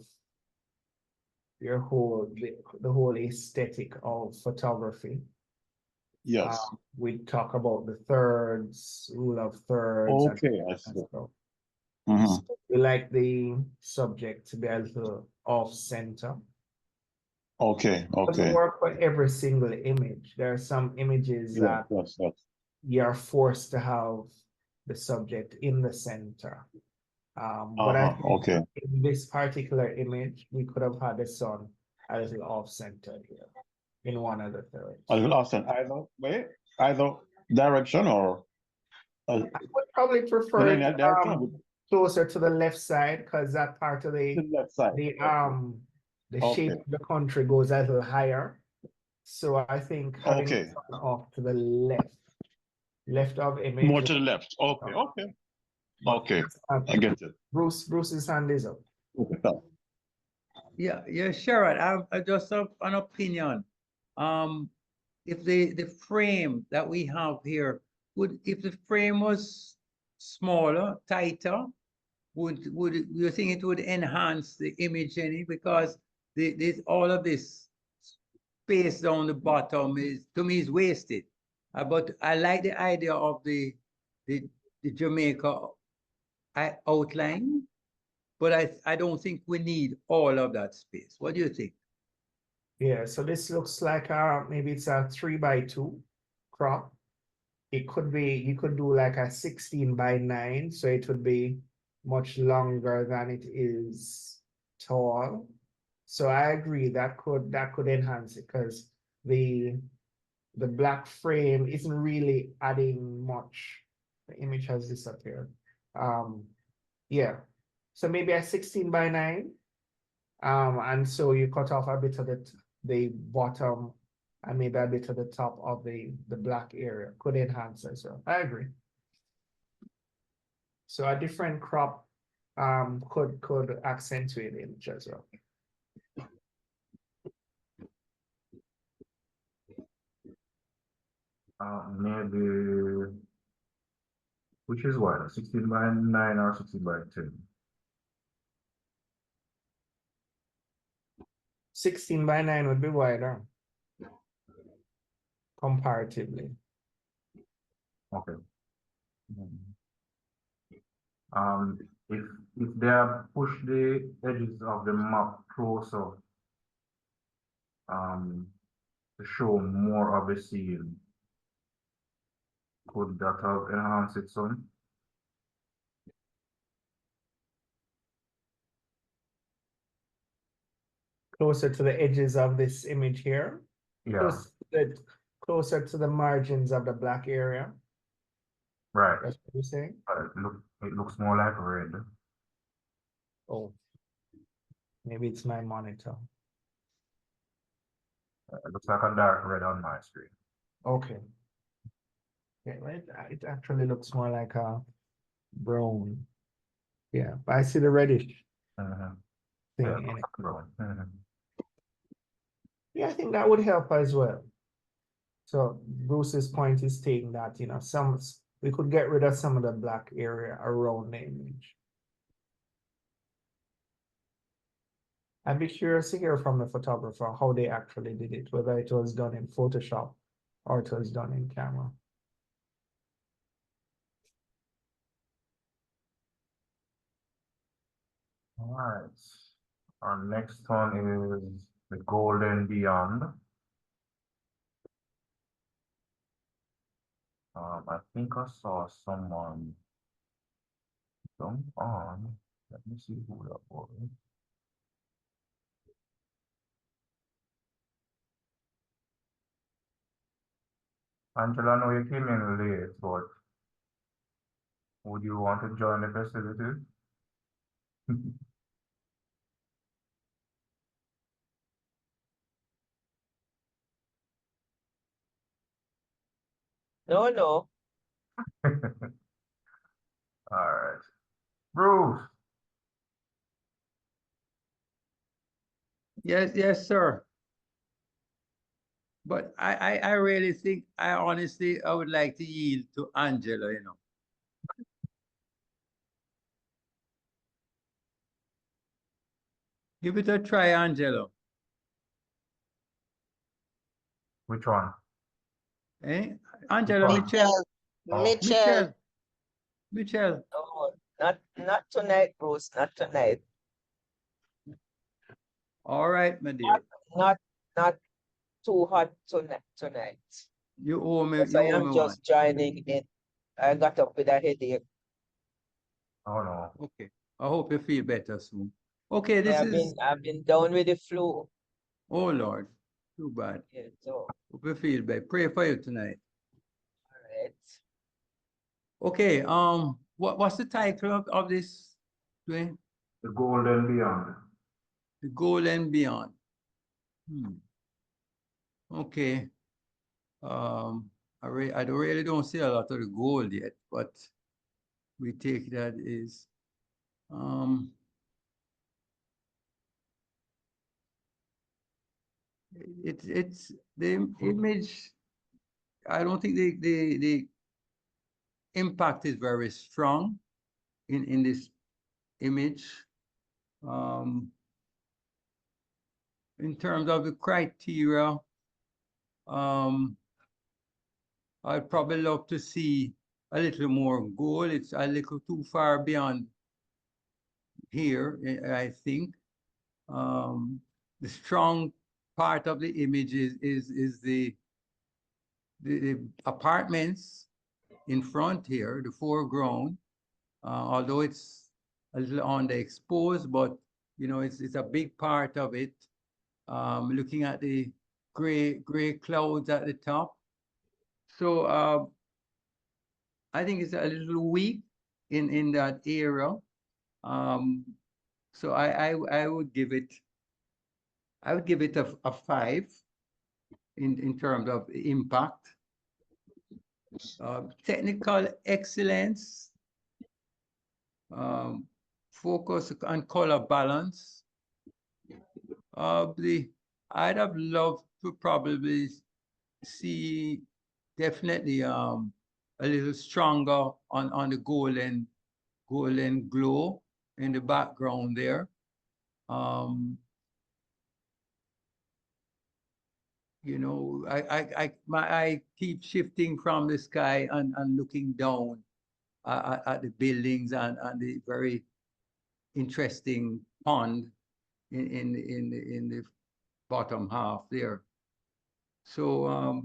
the whole aesthetic of photography, Yes. we talk about the thirds, rule of thirds. Okay, I see. So Mhm. we like the subject to be a little off center. Okay, Doesn't okay. work for every single image. There are some images Yeah, that yes. you're forced to have the subject in the center. But I think Okay. in this particular image, we could have had the sun a little off center here in one of the thirds. I will ask either direction or I would probably prefer in it any direction closer to the left side because that part of the left side. the shape Okay. of the country goes a little higher. So I think having Okay. it off to the left of image. More to the left. Okay, okay. Okay. I get it. Bruce's hand is up. Okay. Yeah, Sharon, I just have an opinion. If the frame that we have here, if the frame was smaller, tighter, would you think it would enhance the image any? Because all of this space down the bottom is, to me, is wasted. But I like the idea of the Jamaica outline, but I don't think we need all of that space. What do you think? Yeah, so this looks like maybe it's a 3x2 crop. It could be, you could do like a 16x9, so it would be much longer than it is tall. So I agree that could enhance it because the black frame isn't really adding much. The image has disappeared. Yeah. So maybe a 16x9. And so you cut off a bit of the bottom and maybe a bit of the top of the black area could enhance as well. I agree. So a different crop could accentuate the image as well. Maybe, which is what, 16x9 or 16x10? 16x9 would be wider comparatively. Okay. If they have pushed the edges of the map closer, to show more of the scene, could that have enhanced it some? Closer to the edges of this image here. Yeah, Closer to the margins of the black area. right. That's what you're saying? It looks more like red. Oh. Maybe it's my monitor. It looks like a dark red on my screen. Okay. Yeah, it actually looks more like a brown. Yeah, but I see the reddish Mhm. thing Yeah, in it. looks like brown. Mhm. Yeah, I think that would help as well. So Bruce's point is taking that, you know, we could get rid of some of the black area around the image. I'd be curious to hear from the photographer how they actually did it, whether it was done in Photoshop or it was done in camera. All right. Our next one is the Golden Beyond. I think I saw someone jump on. Let me see who that was. Angela, I know you came in late, but would you want to join the festivities? No, no. All right. Bruce, Yes, yes, sir. But I really think, I honestly, I would like to yield to Angela, you know. Give it a try, Angelo. which one? Eh? Which Angela, one? Mitchell, Oh, Mitchell, Mitchell. No, not tonight, Bruce, not tonight. All right, my dear. Not too hot tonight. You owe me, Because you I owe me am one. just joining in. I got up with a headache. oh no. Okay. I hope you feel better soon. Okay, this is, I've been down with the flu. oh Lord, too bad. Yeah, so Hope you feel better. Pray for you tonight. all right. Okay, what's the title of this, Dwayne? The Golden Beyond. The Goal and Beyond. Okay. I really don't see a lot of the gold yet, but we take that is it's the image. I don't think the impact is very strong in this image. In terms of the criteria, I'd probably love to see a little more gold. It's a little too far beyond here, I think. The strong part of the image is the apartments in front here, the foreground, although it's a little underexposed, but you know, it's a big part of it. Looking at the gray clouds at the top. So I think it's a little weak in that area. So I would give it a 5 in terms of impact. Technical excellence, focus on color balance. I'd have loved to probably see definitely a little stronger on the golden glow in the background there. You know, my eye keeps shifting from the sky and looking down at the buildings and the very interesting pond in the bottom half there. So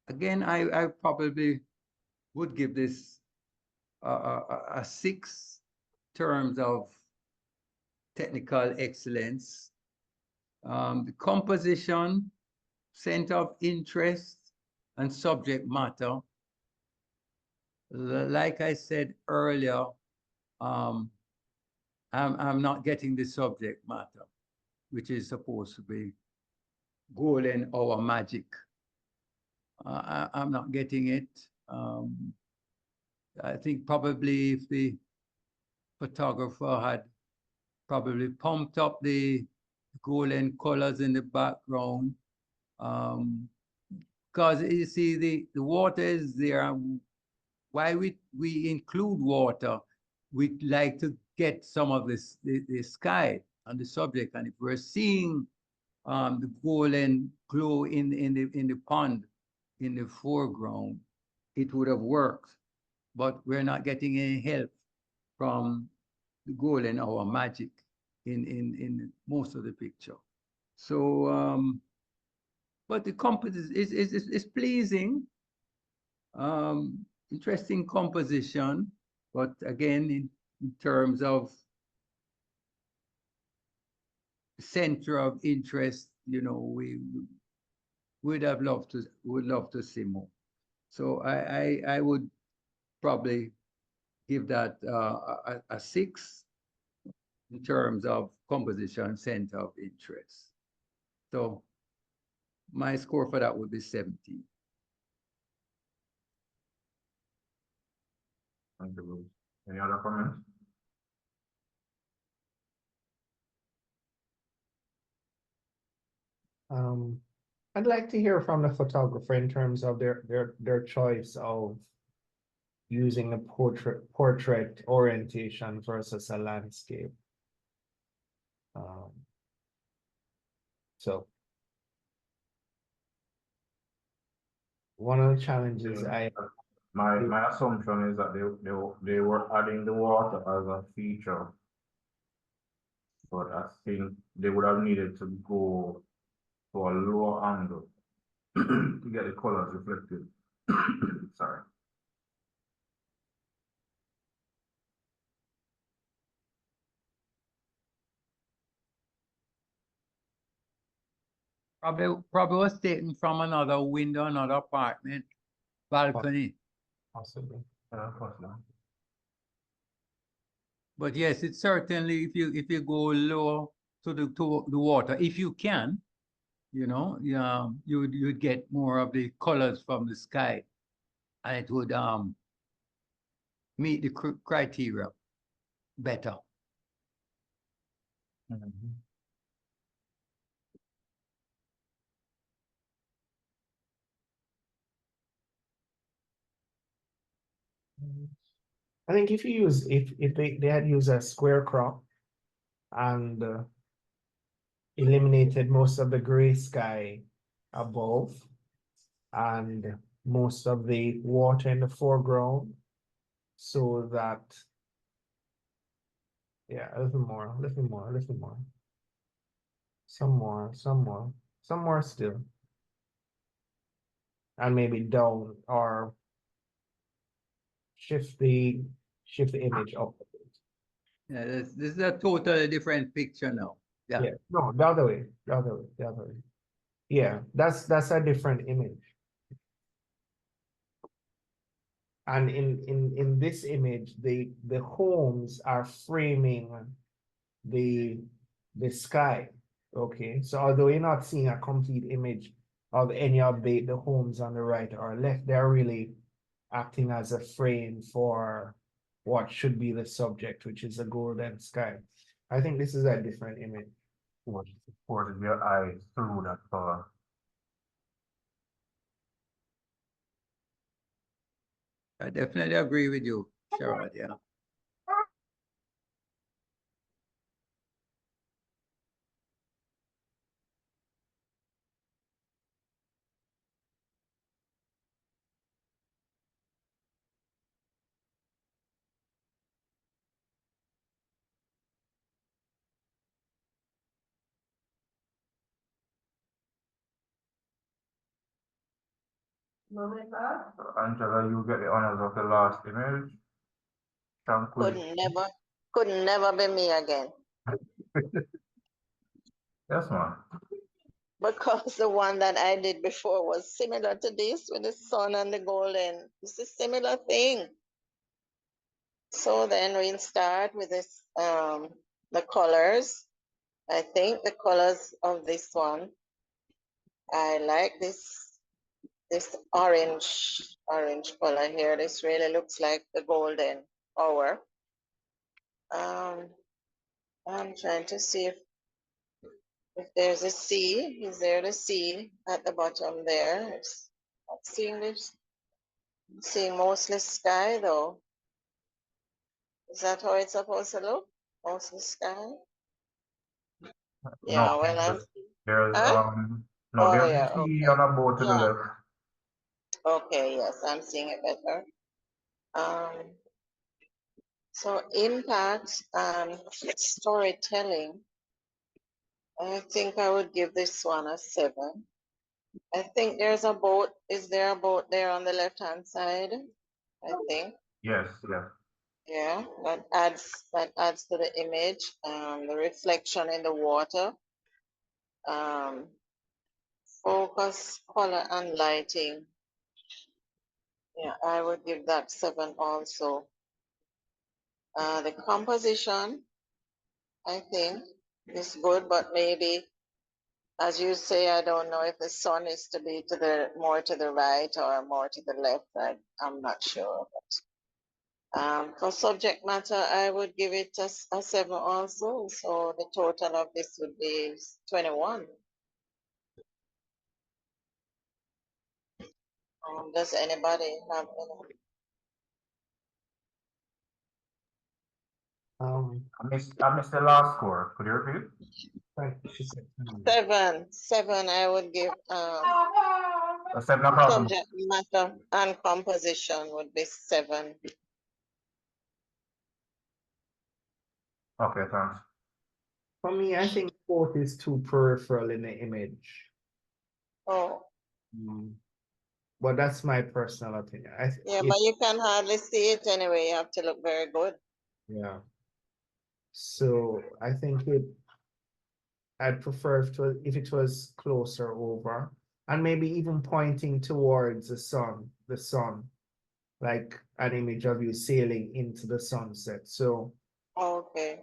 again, I probably would give this a 6 terms of technical excellence. The composition, center of interest, and subject matter. Like I said earlier, I'm not getting the subject matter, which is supposed to be golden hour magic. I'm not getting it. I think probably if the photographer had probably pumped up the golden colors in the background, because you see the water is there. Why we include water, we like to get some of this the sky on the subject, and if we're seeing the golden glow in the pond in the foreground, it would have worked, but we're not getting any help from the golden hour magic in most of the picture. So but the composition is pleasing, interesting composition, but again in terms of center of interest, you know, we would love to see more. So I would probably give that a 6 in terms of composition center of interest. So my score for that would be 17. Thank you, Bruce. Any other comments? I'd like to hear from the photographer in terms of their choice of using a portrait orientation versus a landscape. So one of the challenges My assumption is that they were adding the water as a feature, but I think they would have needed to go to a lower angle to get the colors reflected. Sorry. Probably was taken from another window, another apartment, balcony. possibly. Possibly. But yes, it's certainly if you go low to the water, if you can, you know, you'd get more of the colors from the sky, and it would meet the criteria better. Mhm. I think if they had used a square crop and eliminated most of the gray sky above and most of the water in the foreground, so that, yeah, a little more, some more still, and maybe down or shift the image up a bit. Yeah, this is a totally different picture now. Yeah. Yeah, no, the other way. Yeah, that's a different image. And in this image, the homes are framing the sky. Okay, so although you're not seeing a complete image of any of the homes on the right or left, they're really acting as a frame for what should be the subject, which is a golden sky. I think this is a different image. Forces your eyes through that color. I definitely agree with you, Sherrod, yeah. Angela, you get the honors of the last image. Could never be me again. Yes, ma'am. Because the one that I did before was similar to this with the sun and the golden. It's a similar thing. So then we'll start with this the colors. I think the colors of this one, I like this orange color here. This really looks like the golden hour. I'm trying to see if there's a C. Is there the C at the bottom there? Not seeing this. I'm seeing mostly sky though. Is that how it's supposed to look? Mostly sky? Yeah, No, well, there's huh? no, Oh there's yeah, a C okay. on a board to the Yeah, left. okay, yes, I'm seeing it better. Um, so impact and storytelling, I think I would give this one a 7. I think there's a boat. Is there a boat there on the left-hand side? I think. Yes, yes. Yeah, that adds to the image. The reflection in the water. Um, focus, color, and lighting. Yeah, I would give that 7 also. The composition, I think, is good, but maybe, as you say, I don't know if the sun is to be to the more to the right or more to the left. I'm not sure. For subject matter, I would give it a 7 also. So the total of this would be 21. Does anybody have any? I missed the last score. Could you repeat? Right, she said, 7, I would give A 7 o'clock. subject matter and composition would be 7. Okay, thanks. For me, I think both is too peripheral in the image. Oh, But that's my personal opinion. yeah, but you can hardly see it anyway. You have to look very good. Yeah. So I think I'd prefer if it was closer over and maybe even pointing towards the sun, like an image of you sailing into the sunset. So Okay.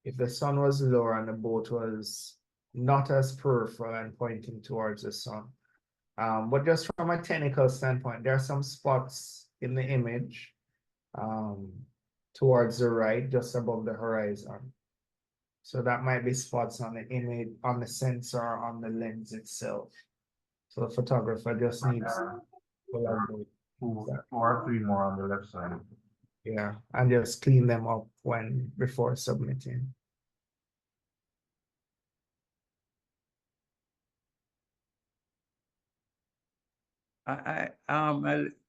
if the sun was lower and the boat was not as peripheral and pointing towards the sun. But just from a technical standpoint, there are some spots in the image towards the right, just above the horizon. So that might be spots on the image, on the sensor, on the lens itself. So the photographer just needs to collaborate. Two or three more on the left side. Yeah, and just clean them up before submitting.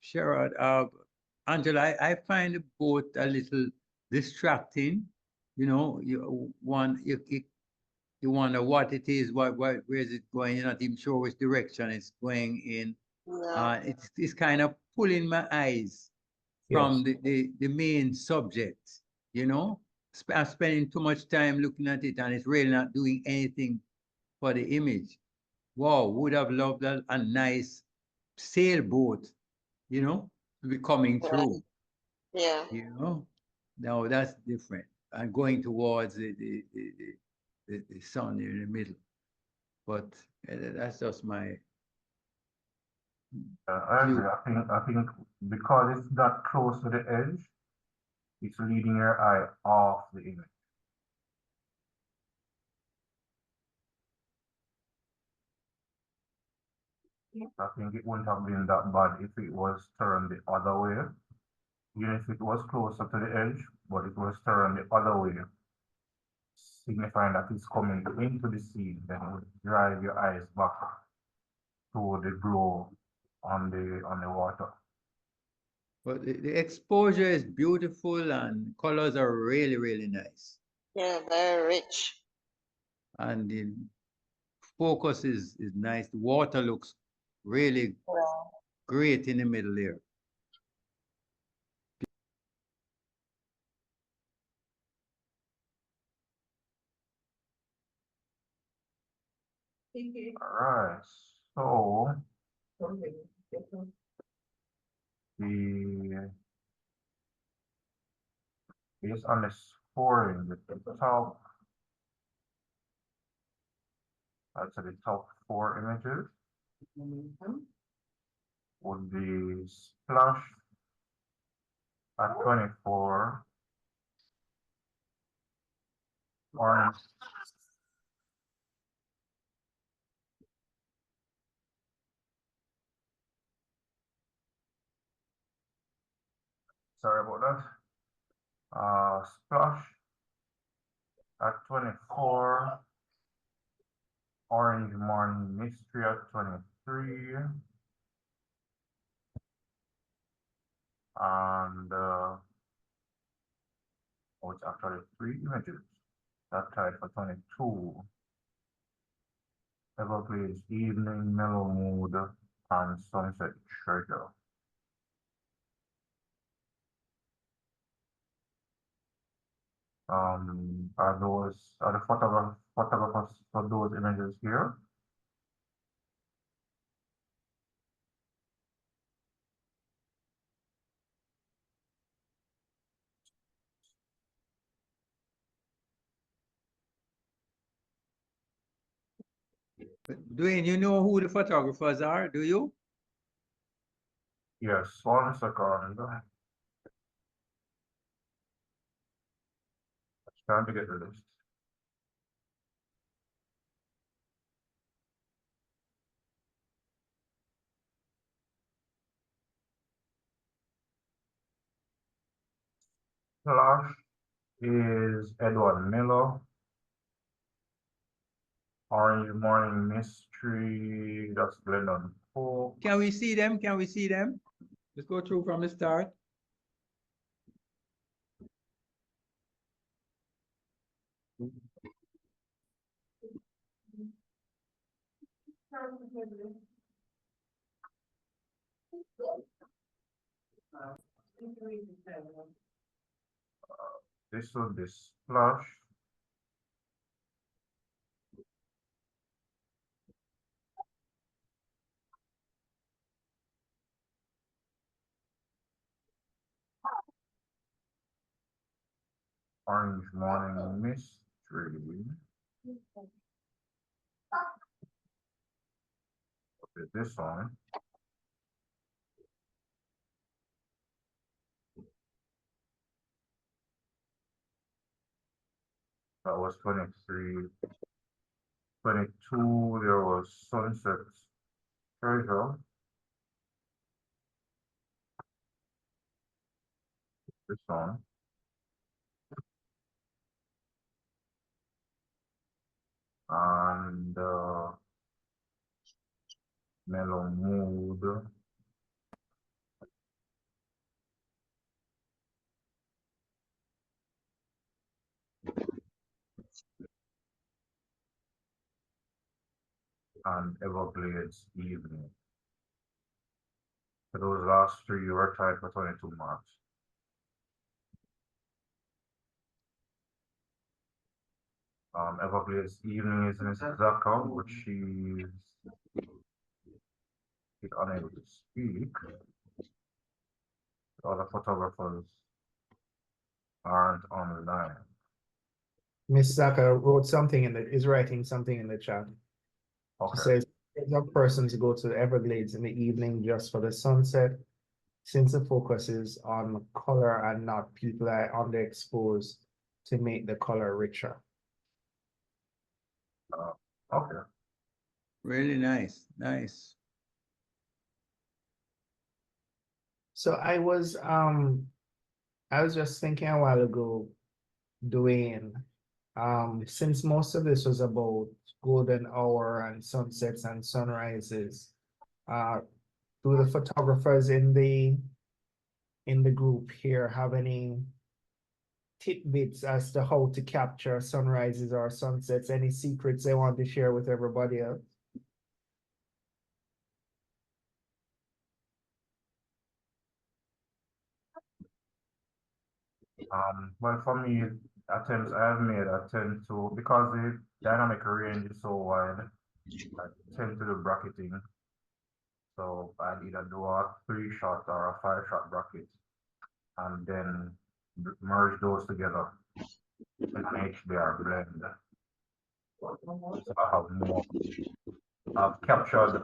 Sherrod, Angela, I find the boat a little distracting. You know, you wonder what it is, where is it going? You're not even sure which direction it's going in. Yeah. It's kind of pulling my eyes from the main subject, you know. I'm spending too much time looking at it and it's really not doing anything for the image. Wow, would have loved a nice sailboat, you know, to be coming Right. through, Yeah. you know. No, that's different. And going towards the sun in the middle. But that's just my I view. agree. I think because it's that close to the edge, it's leading your eye off the image. I think it wouldn't have been that bad if it was turned the other way. Even if it was closer to the edge, but it was turned the other way, signifying that it's coming into the scene, then it would drive your eyes back to the glow on the water. But the exposure is beautiful and colors are really, really nice. Yeah, very rich. And the focus is nice. The water looks really Yeah. great in the middle there. All right, so the based on the scoring, the top, I'd say the top 4 images would be splash at 24, orange. Sorry about that. Splash at 24, orange morning mystery at 23, and oh, it's actually 3 images. That type for 22. Everglades evening mellow mood and sunset treasure. Are the photographers for those images here? Dwayne, you know who the photographers are, do you? Yes, 1 second. Trying to get the list. Flash is Edward Miller. Orange Morning Mystery, that's Glendon Pope. Can we see them? Can we see them? Let's go through from the start. This one is Splash. Orange Morning Mystery. Okay, this one. That was 23. 22, there was Sunset Treasure. This one. And Mellow Mood. And Everglades Evening. For those last 3, you were tied for 22 marks. Everglades Evening is Mrs. Zaka, which she's unable to speak. The other photographers aren't online. Miss Zaka wrote something is writing something in the chat. She Okay. says, of persons go to the Everglades in the evening just for the sunset, since the focus is on color and not people that are underexposed to make the color richer. Okay. Really nice, nice. So I was just thinking a while ago, Dwayne, since most of this was about golden hour and sunsets and sunrises, do the photographers in the group here have any tidbits as to how to capture sunrises or sunsets? Any secrets they want to share with everybody else? Well, for me, attempts I've made, I tend to, because the dynamic range is so wide, I tend to do bracketing. So I'd either do a 3-shot or a 5-shot bracket and then merge those together an HDR blend. So I have more. I've captured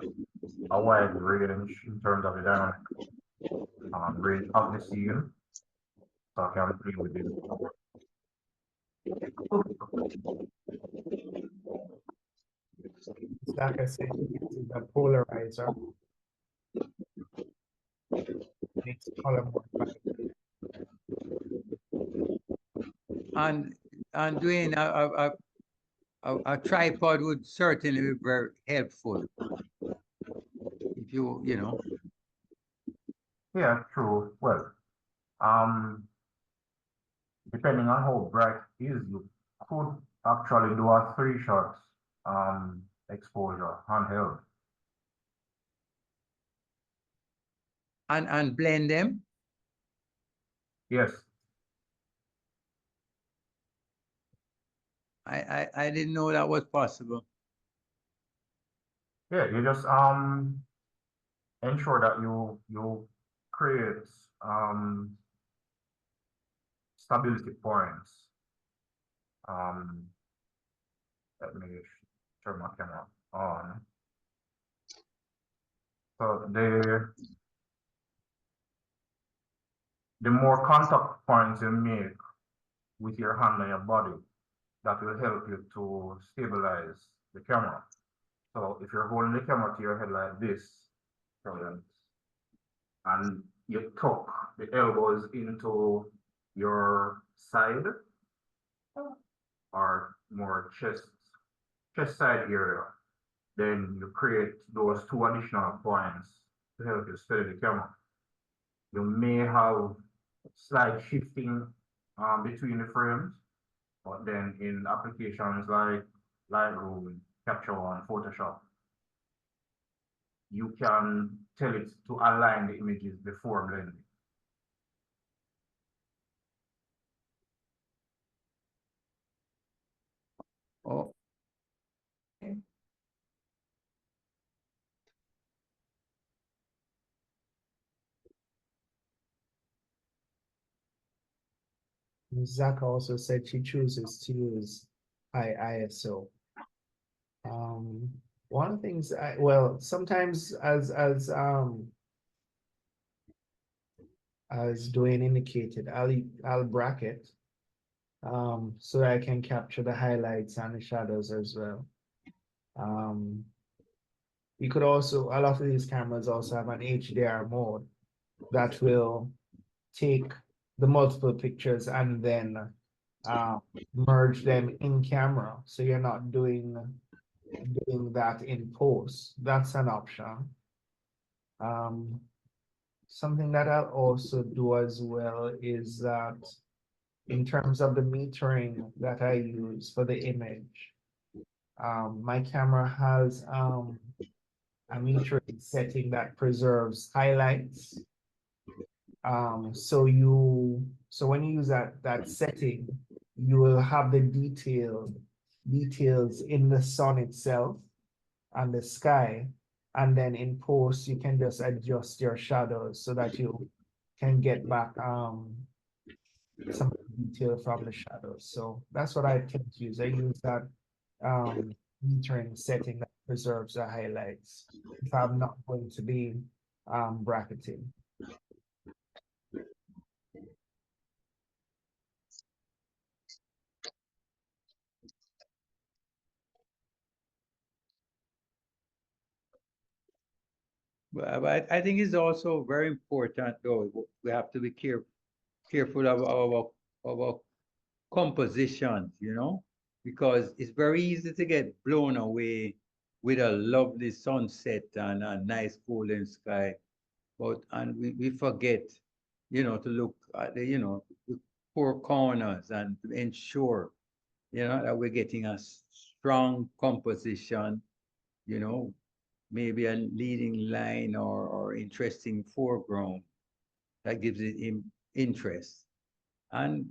a wide range in terms of the dynamic range of the scene, so I can play with it. It's like I said, it's a polarizer. Makes color more vibrant. And doing a tripod would certainly be very helpful. If you know. Yeah, true. Well, depending on how bright it is, you could actually do a 3 shots exposure handheld. And blend them. Yes. I didn't know that was possible. Yeah, you just ensure that you create stability points. Let me turn my camera on. So the more contact points you make with your hand and your body, that will help you to stabilize the camera. So if you're holding the camera to your head like this, and you tuck the elbows into your side or more chest side area, then you create those 2 additional points to help you steady the camera. You may have slight shifting between the frames, but then in applications like Lightroom, Capture One, Photoshop, you can tell it to align the images before blending. Oh. Zach also said she chooses to use high ISO. One of the things sometimes as Dwayne indicated, I'll bracket so that I can capture the highlights and the shadows as well. You could also, a lot of these cameras also have an HDR mode that will take the multiple pictures and then merge them in camera. So you're not doing that in post. That's an option. Something that I'll also do as well is that in terms of the metering that I use for the image, my camera has a metering setting that preserves highlights. So when you use that setting, you will have the details in the sun itself and the sky, and then in post you can just adjust your shadows so that you can get back some detail from the shadows. So that's what I tend to use. I use that metering setting that preserves the highlights if I'm not going to be bracketing. But I think it's also very important, though. We have to be careful of our compositions, because it's very easy to get blown away with a lovely sunset and a nice golden sky. And we forget, to look at the four corners and to ensure, that we're getting a strong composition, maybe a leading line or interesting foreground that gives it interest. And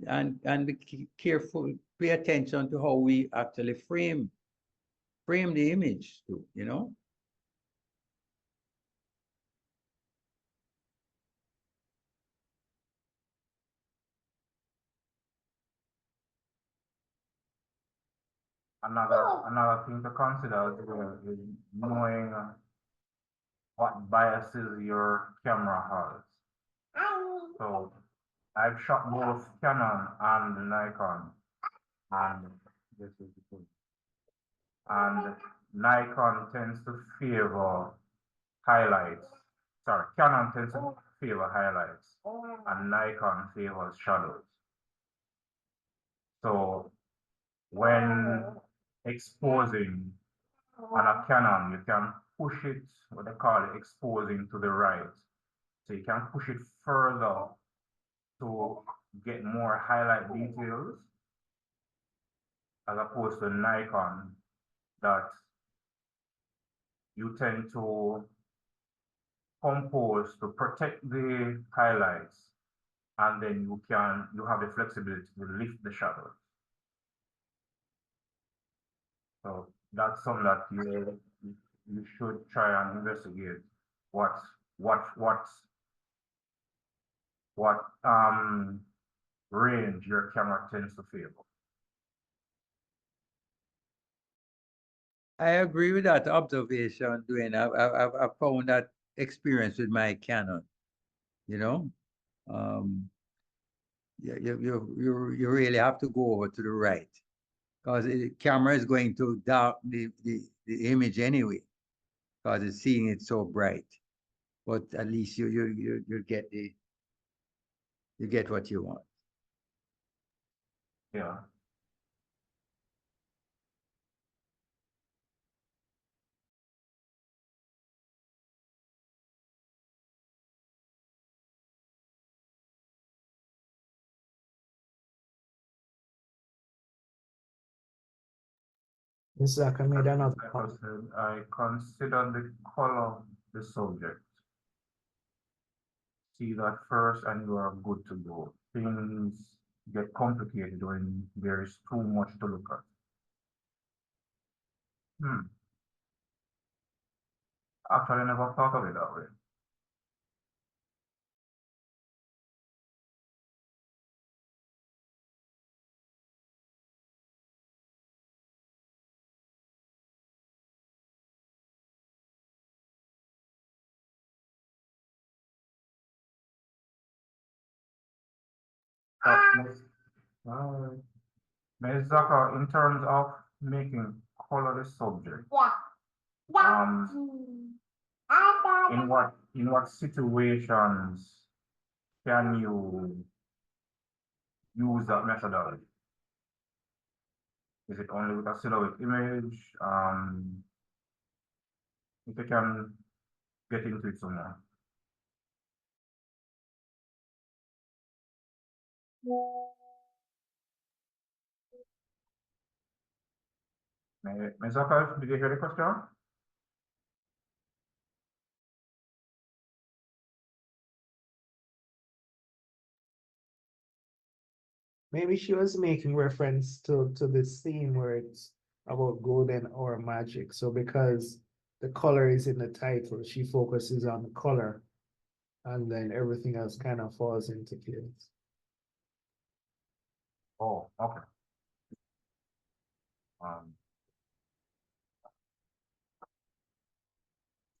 be careful, pay attention to how we actually frame the image too. Another thing to consider as well is knowing what biases your camera has. So I've shot both Canon and Nikon, and this is the thing. And Nikon tends to favor highlights. Sorry, Canon tends to favor highlights, and Nikon favors shadows. So when exposing on a Canon, you can push it, what they call it, exposing to the right. So you can push it further to get more highlight details, as opposed to Nikon, that you tend to compose to protect the highlights, and then you have the flexibility to lift the shadows. So that's something that you should try and investigate what range your camera tends to favor. I agree with that observation, Dwayne. I've found that experience with my Canon, you know. You really have to go over to the right, because the camera is going to dark the image anyway, because it's seeing it so bright. But at least you get what you want. Yeah. Mr. Zaka made another Like I comment. said, I consider the color of the subject. See that first, and you are good to go. Things get complicated when there is too much to look at. Actually, I never thought of it that way. Uh, Ms. Zaka, in terms of making color the subject, in what situations can you use that methodology? Is it only with a silhouette image? If you can get into it some more. Ms. Zaka, did you hear the question? Maybe she was making reference to this scene where it's about golden or magic. So because the color is in the title, she focuses on the color, and then everything else kind of falls into place. Oh, okay.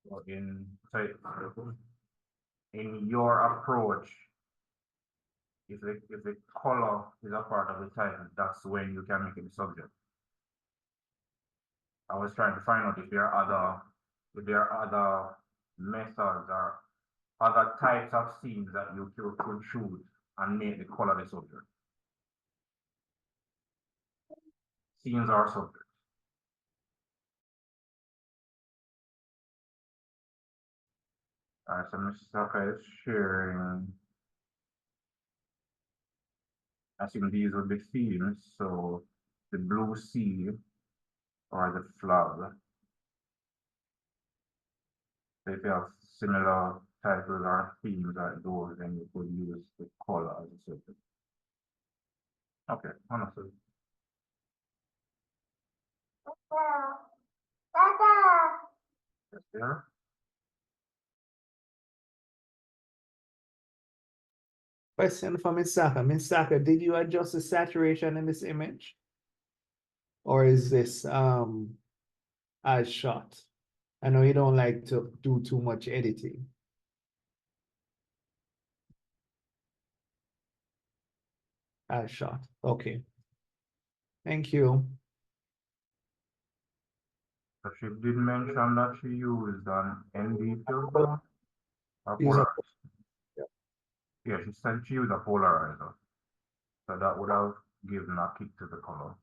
So in your approach, if the color is a part of the title, that's when you can make it the subject. I was trying to find out if there are other methods or other types of scenes that you could shoot and make the color the subject. Scenes are subjects. All right, so Mr. Saka is sharing. I think these are the themes. So the blue sea or the flag. So if you have similar titles or themes like those, then you could use the color as a subject. Okay, understood. Yes, there. Question for Ms. Saka. Ms. Saka, did you adjust the saturation in this image? Or is this as shot? I know you don't like to do too much editing. As shot. Okay. Thank you. So she did mention that she used an ND filter or Use a- polarizer. Yeah, she said she used a polarizer. So that would have given a kick to the color.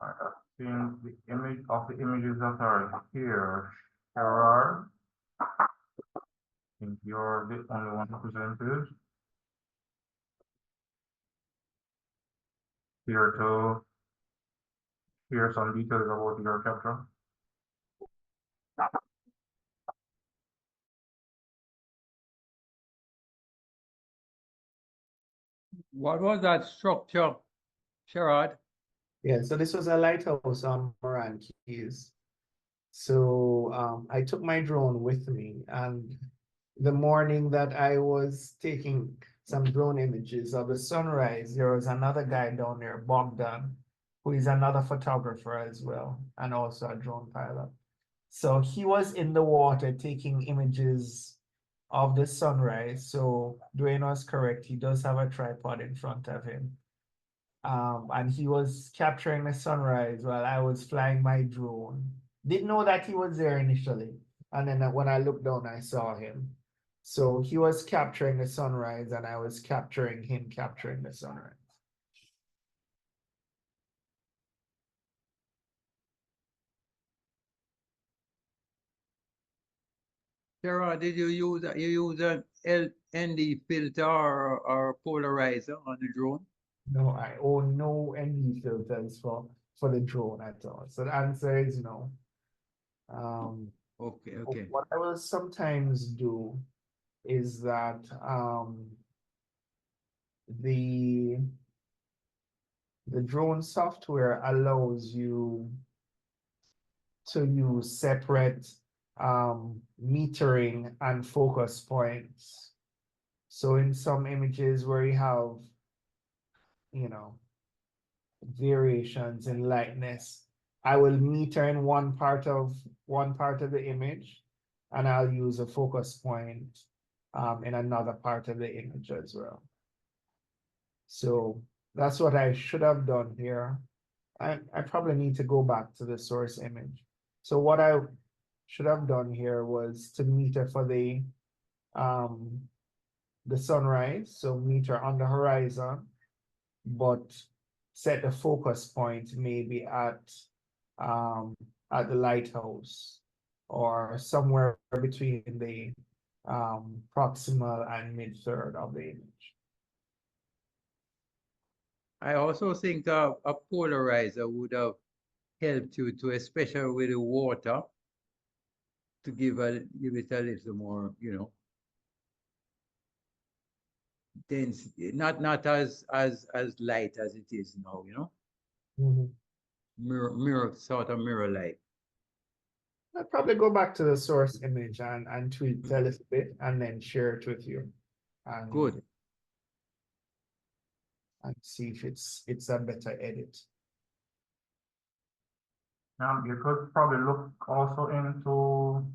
I think the image of the images that are here, Gerard, I think you're the only one presented. Here to hear some details about your capture. What was that structure, Sherrod? Yeah, so this was a lighthouse on Moran Keys. So I took my drone with me, and the morning that I was taking some drone images of the sunrise, there was another guy down there, Bogdan, who is another photographer as well, and also a drone pilot. So he was in the water taking images of the sunrise. So Dwayne was correct. He does have a tripod in front of him. And he was capturing the sunrise while I was flying my drone. Didn't know that he was there initially. And then when I looked down, I saw him. So he was capturing the sunrise and I was capturing him capturing the sunrise. Sherrod, did you use an ND filter or polarizer on the drone? No, I own no ND filters for the drone at all. So the answer is no. Okay. What I will sometimes do is that the drone software allows you to use separate metering and focus points. So in some images where you have, you know, variations in lightness, I will meter in one part of the image, and I'll use a focus point in another part of the image as well. So that's what I should have done here. I probably need to go back to the source image. So what I should have done here was to meter for the sunrise, so meter on the horizon, but set the focus point maybe at the lighthouse or somewhere between the proximal and mid-third of the image. I also think a polarizer would have helped you to, especially with the water, to give it a little more, dense, not as light as it is now, Mhm. sort of mirror light. I'll probably go back to the source image and tweak a little bit and then share it with you. And, Good. and see if it's a better edit. You could probably look also into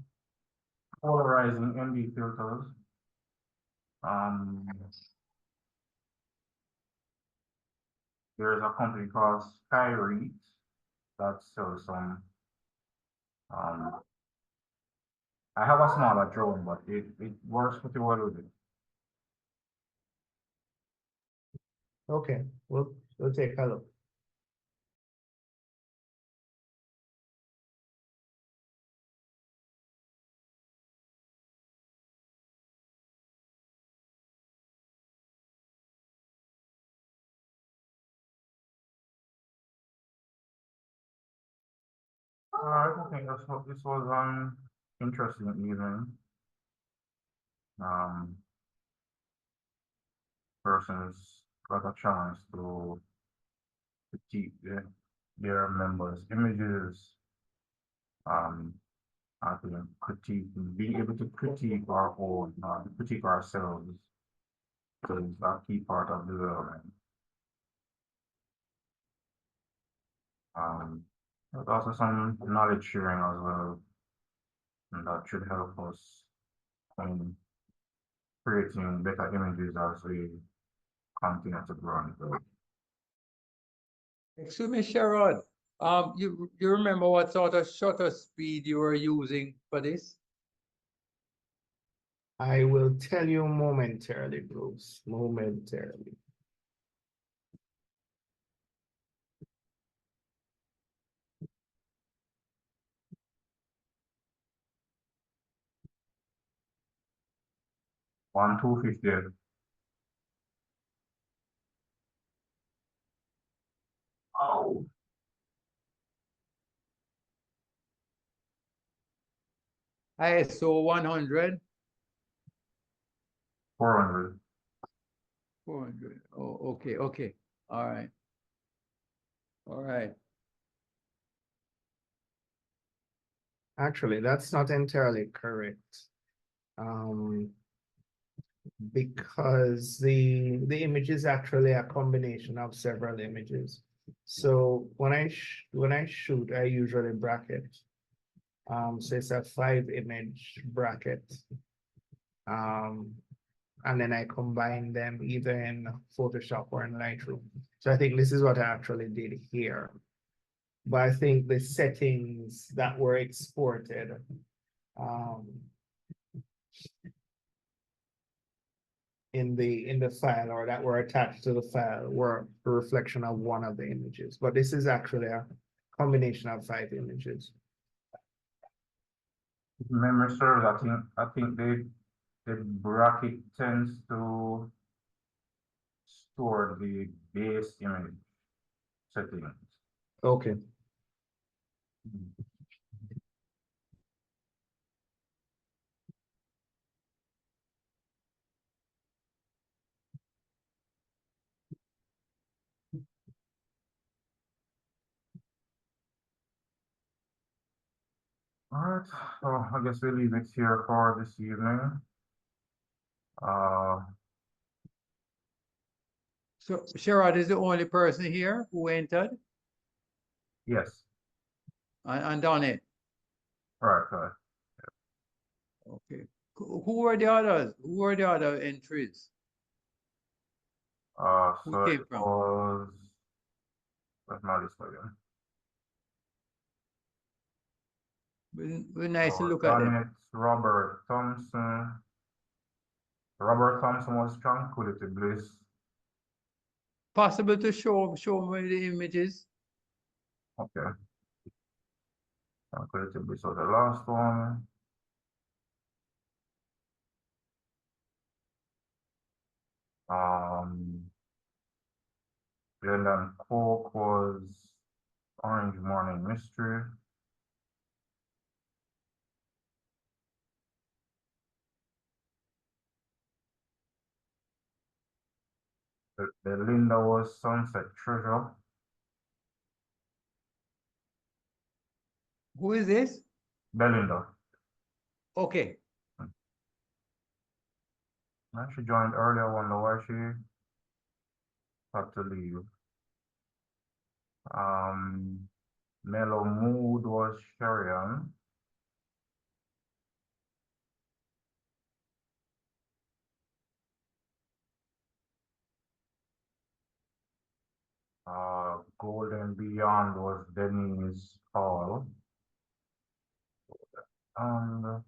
polarizing ND filters. There's a company called Skyreach that sells some. I have a smaller drone, but it works pretty well with it. Okay, we'll take a look. I think this was an interesting evening. Persons got a chance to keep their members' images. I think critique, being able to critique our own, critique ourselves is a key part of development. There's also some knowledge sharing as well, and that should help us in creating better images as we continue to grow and build. Excuse me, Sherrod. You remember what sort of shutter speed you were using for this? I will tell you momentarily, Bruce, momentarily. One 250. Oh, ISO 100, 400. 400. Oh, okay, okay. All right. All right. Actually, that's not entirely correct. Because the image is actually a combination of several images. So when I shoot, I usually bracket. So it's a 5-image bracket. And then I combine them either in Photoshop or in Lightroom. So I think this is what I actually did here. But I think the settings that were exported in the file or that were attached to the file were a reflection of one of the images. But this is actually a combination of 5 images. If memory serves, I think the bracket tends to store the base image settings. Okay. All right, so I guess we'll leave it here for this evening. So Sherrod is the only person here who entered Yes, and done it. right. Okay. Who were the others? Who were the other entries? Who So came it from? was, where's my list again? We're nice to So look at them. Janet, Robert Thompson. Robert Thompson was Tranquility Bliss. Possible to show me the images? Okay. Tranquility Bliss was the last one. Brendan Coke was Orange Morning Mystery. Belinda was Sunset Treasure. Who is this? Belinda. Okay. She joined earlier. I wonder why she had to leave. Mellow Mood was Sherian. Golden Beyond was Denise Hall. And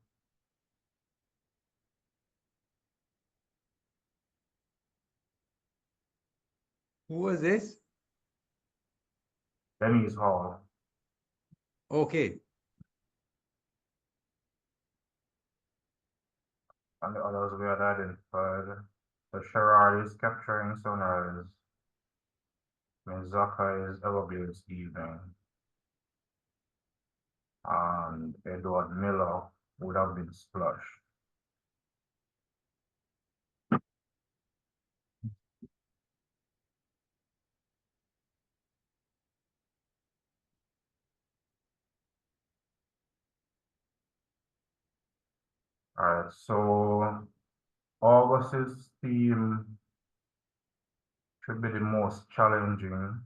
Who was this? Denise Hall. Okay. And the others we had identified. The Sherrard is Capturing Sunrise. Mizaka is Everglades Evening. And Edward Miller would have been Splash. Alright, so August's theme should be the most challenging.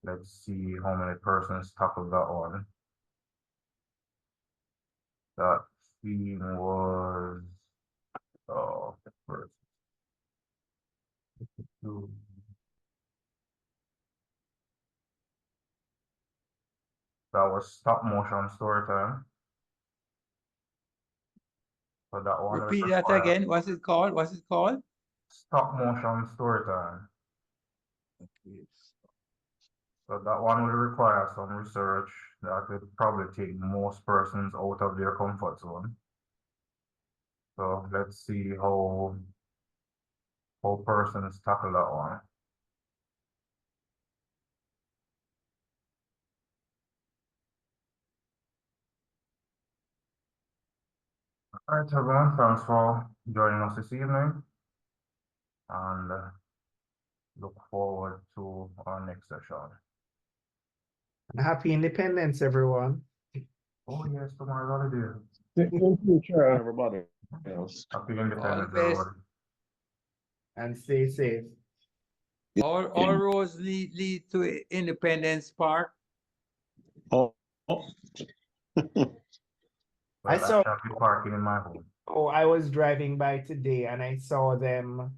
Let's see how many persons tackled that one. That theme was first. That was stop motion story time. So that one would Repeat that require again. What's it called? What's it called? stop motion story time. So that one would require some research that would probably take most persons out of their comfort zone. So let's see how persons tackle that one. All right, everyone, thanks for joining us this evening, and look forward to our next session. Happy Independence, everyone. Oh yes, tomorrow's holiday. Thank you, sure, everybody else. Happy All the Independence, best. everybody. And stay safe. All roads lead to Independence Park. Oh. I saw- shall be parking in my home. Oh, I was driving by today and I saw them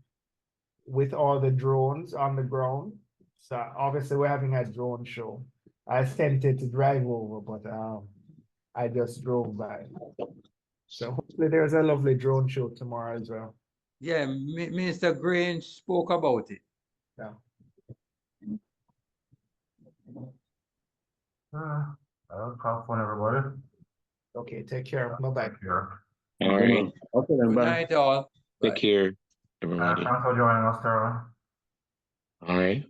with all the drones on the ground. So obviously we're having a drone show. I was tempted to drive over, but I just drove by. So hopefully there's a lovely drone show tomorrow as well. Yeah, Minister Grange spoke about it. Yeah. Have fun, everybody. Okay, take care. Bye-bye. Take care. All right. Okay, then, Good bye. night, all. Take Bye. care, everybody. Thanks for joining us, Tara. All right.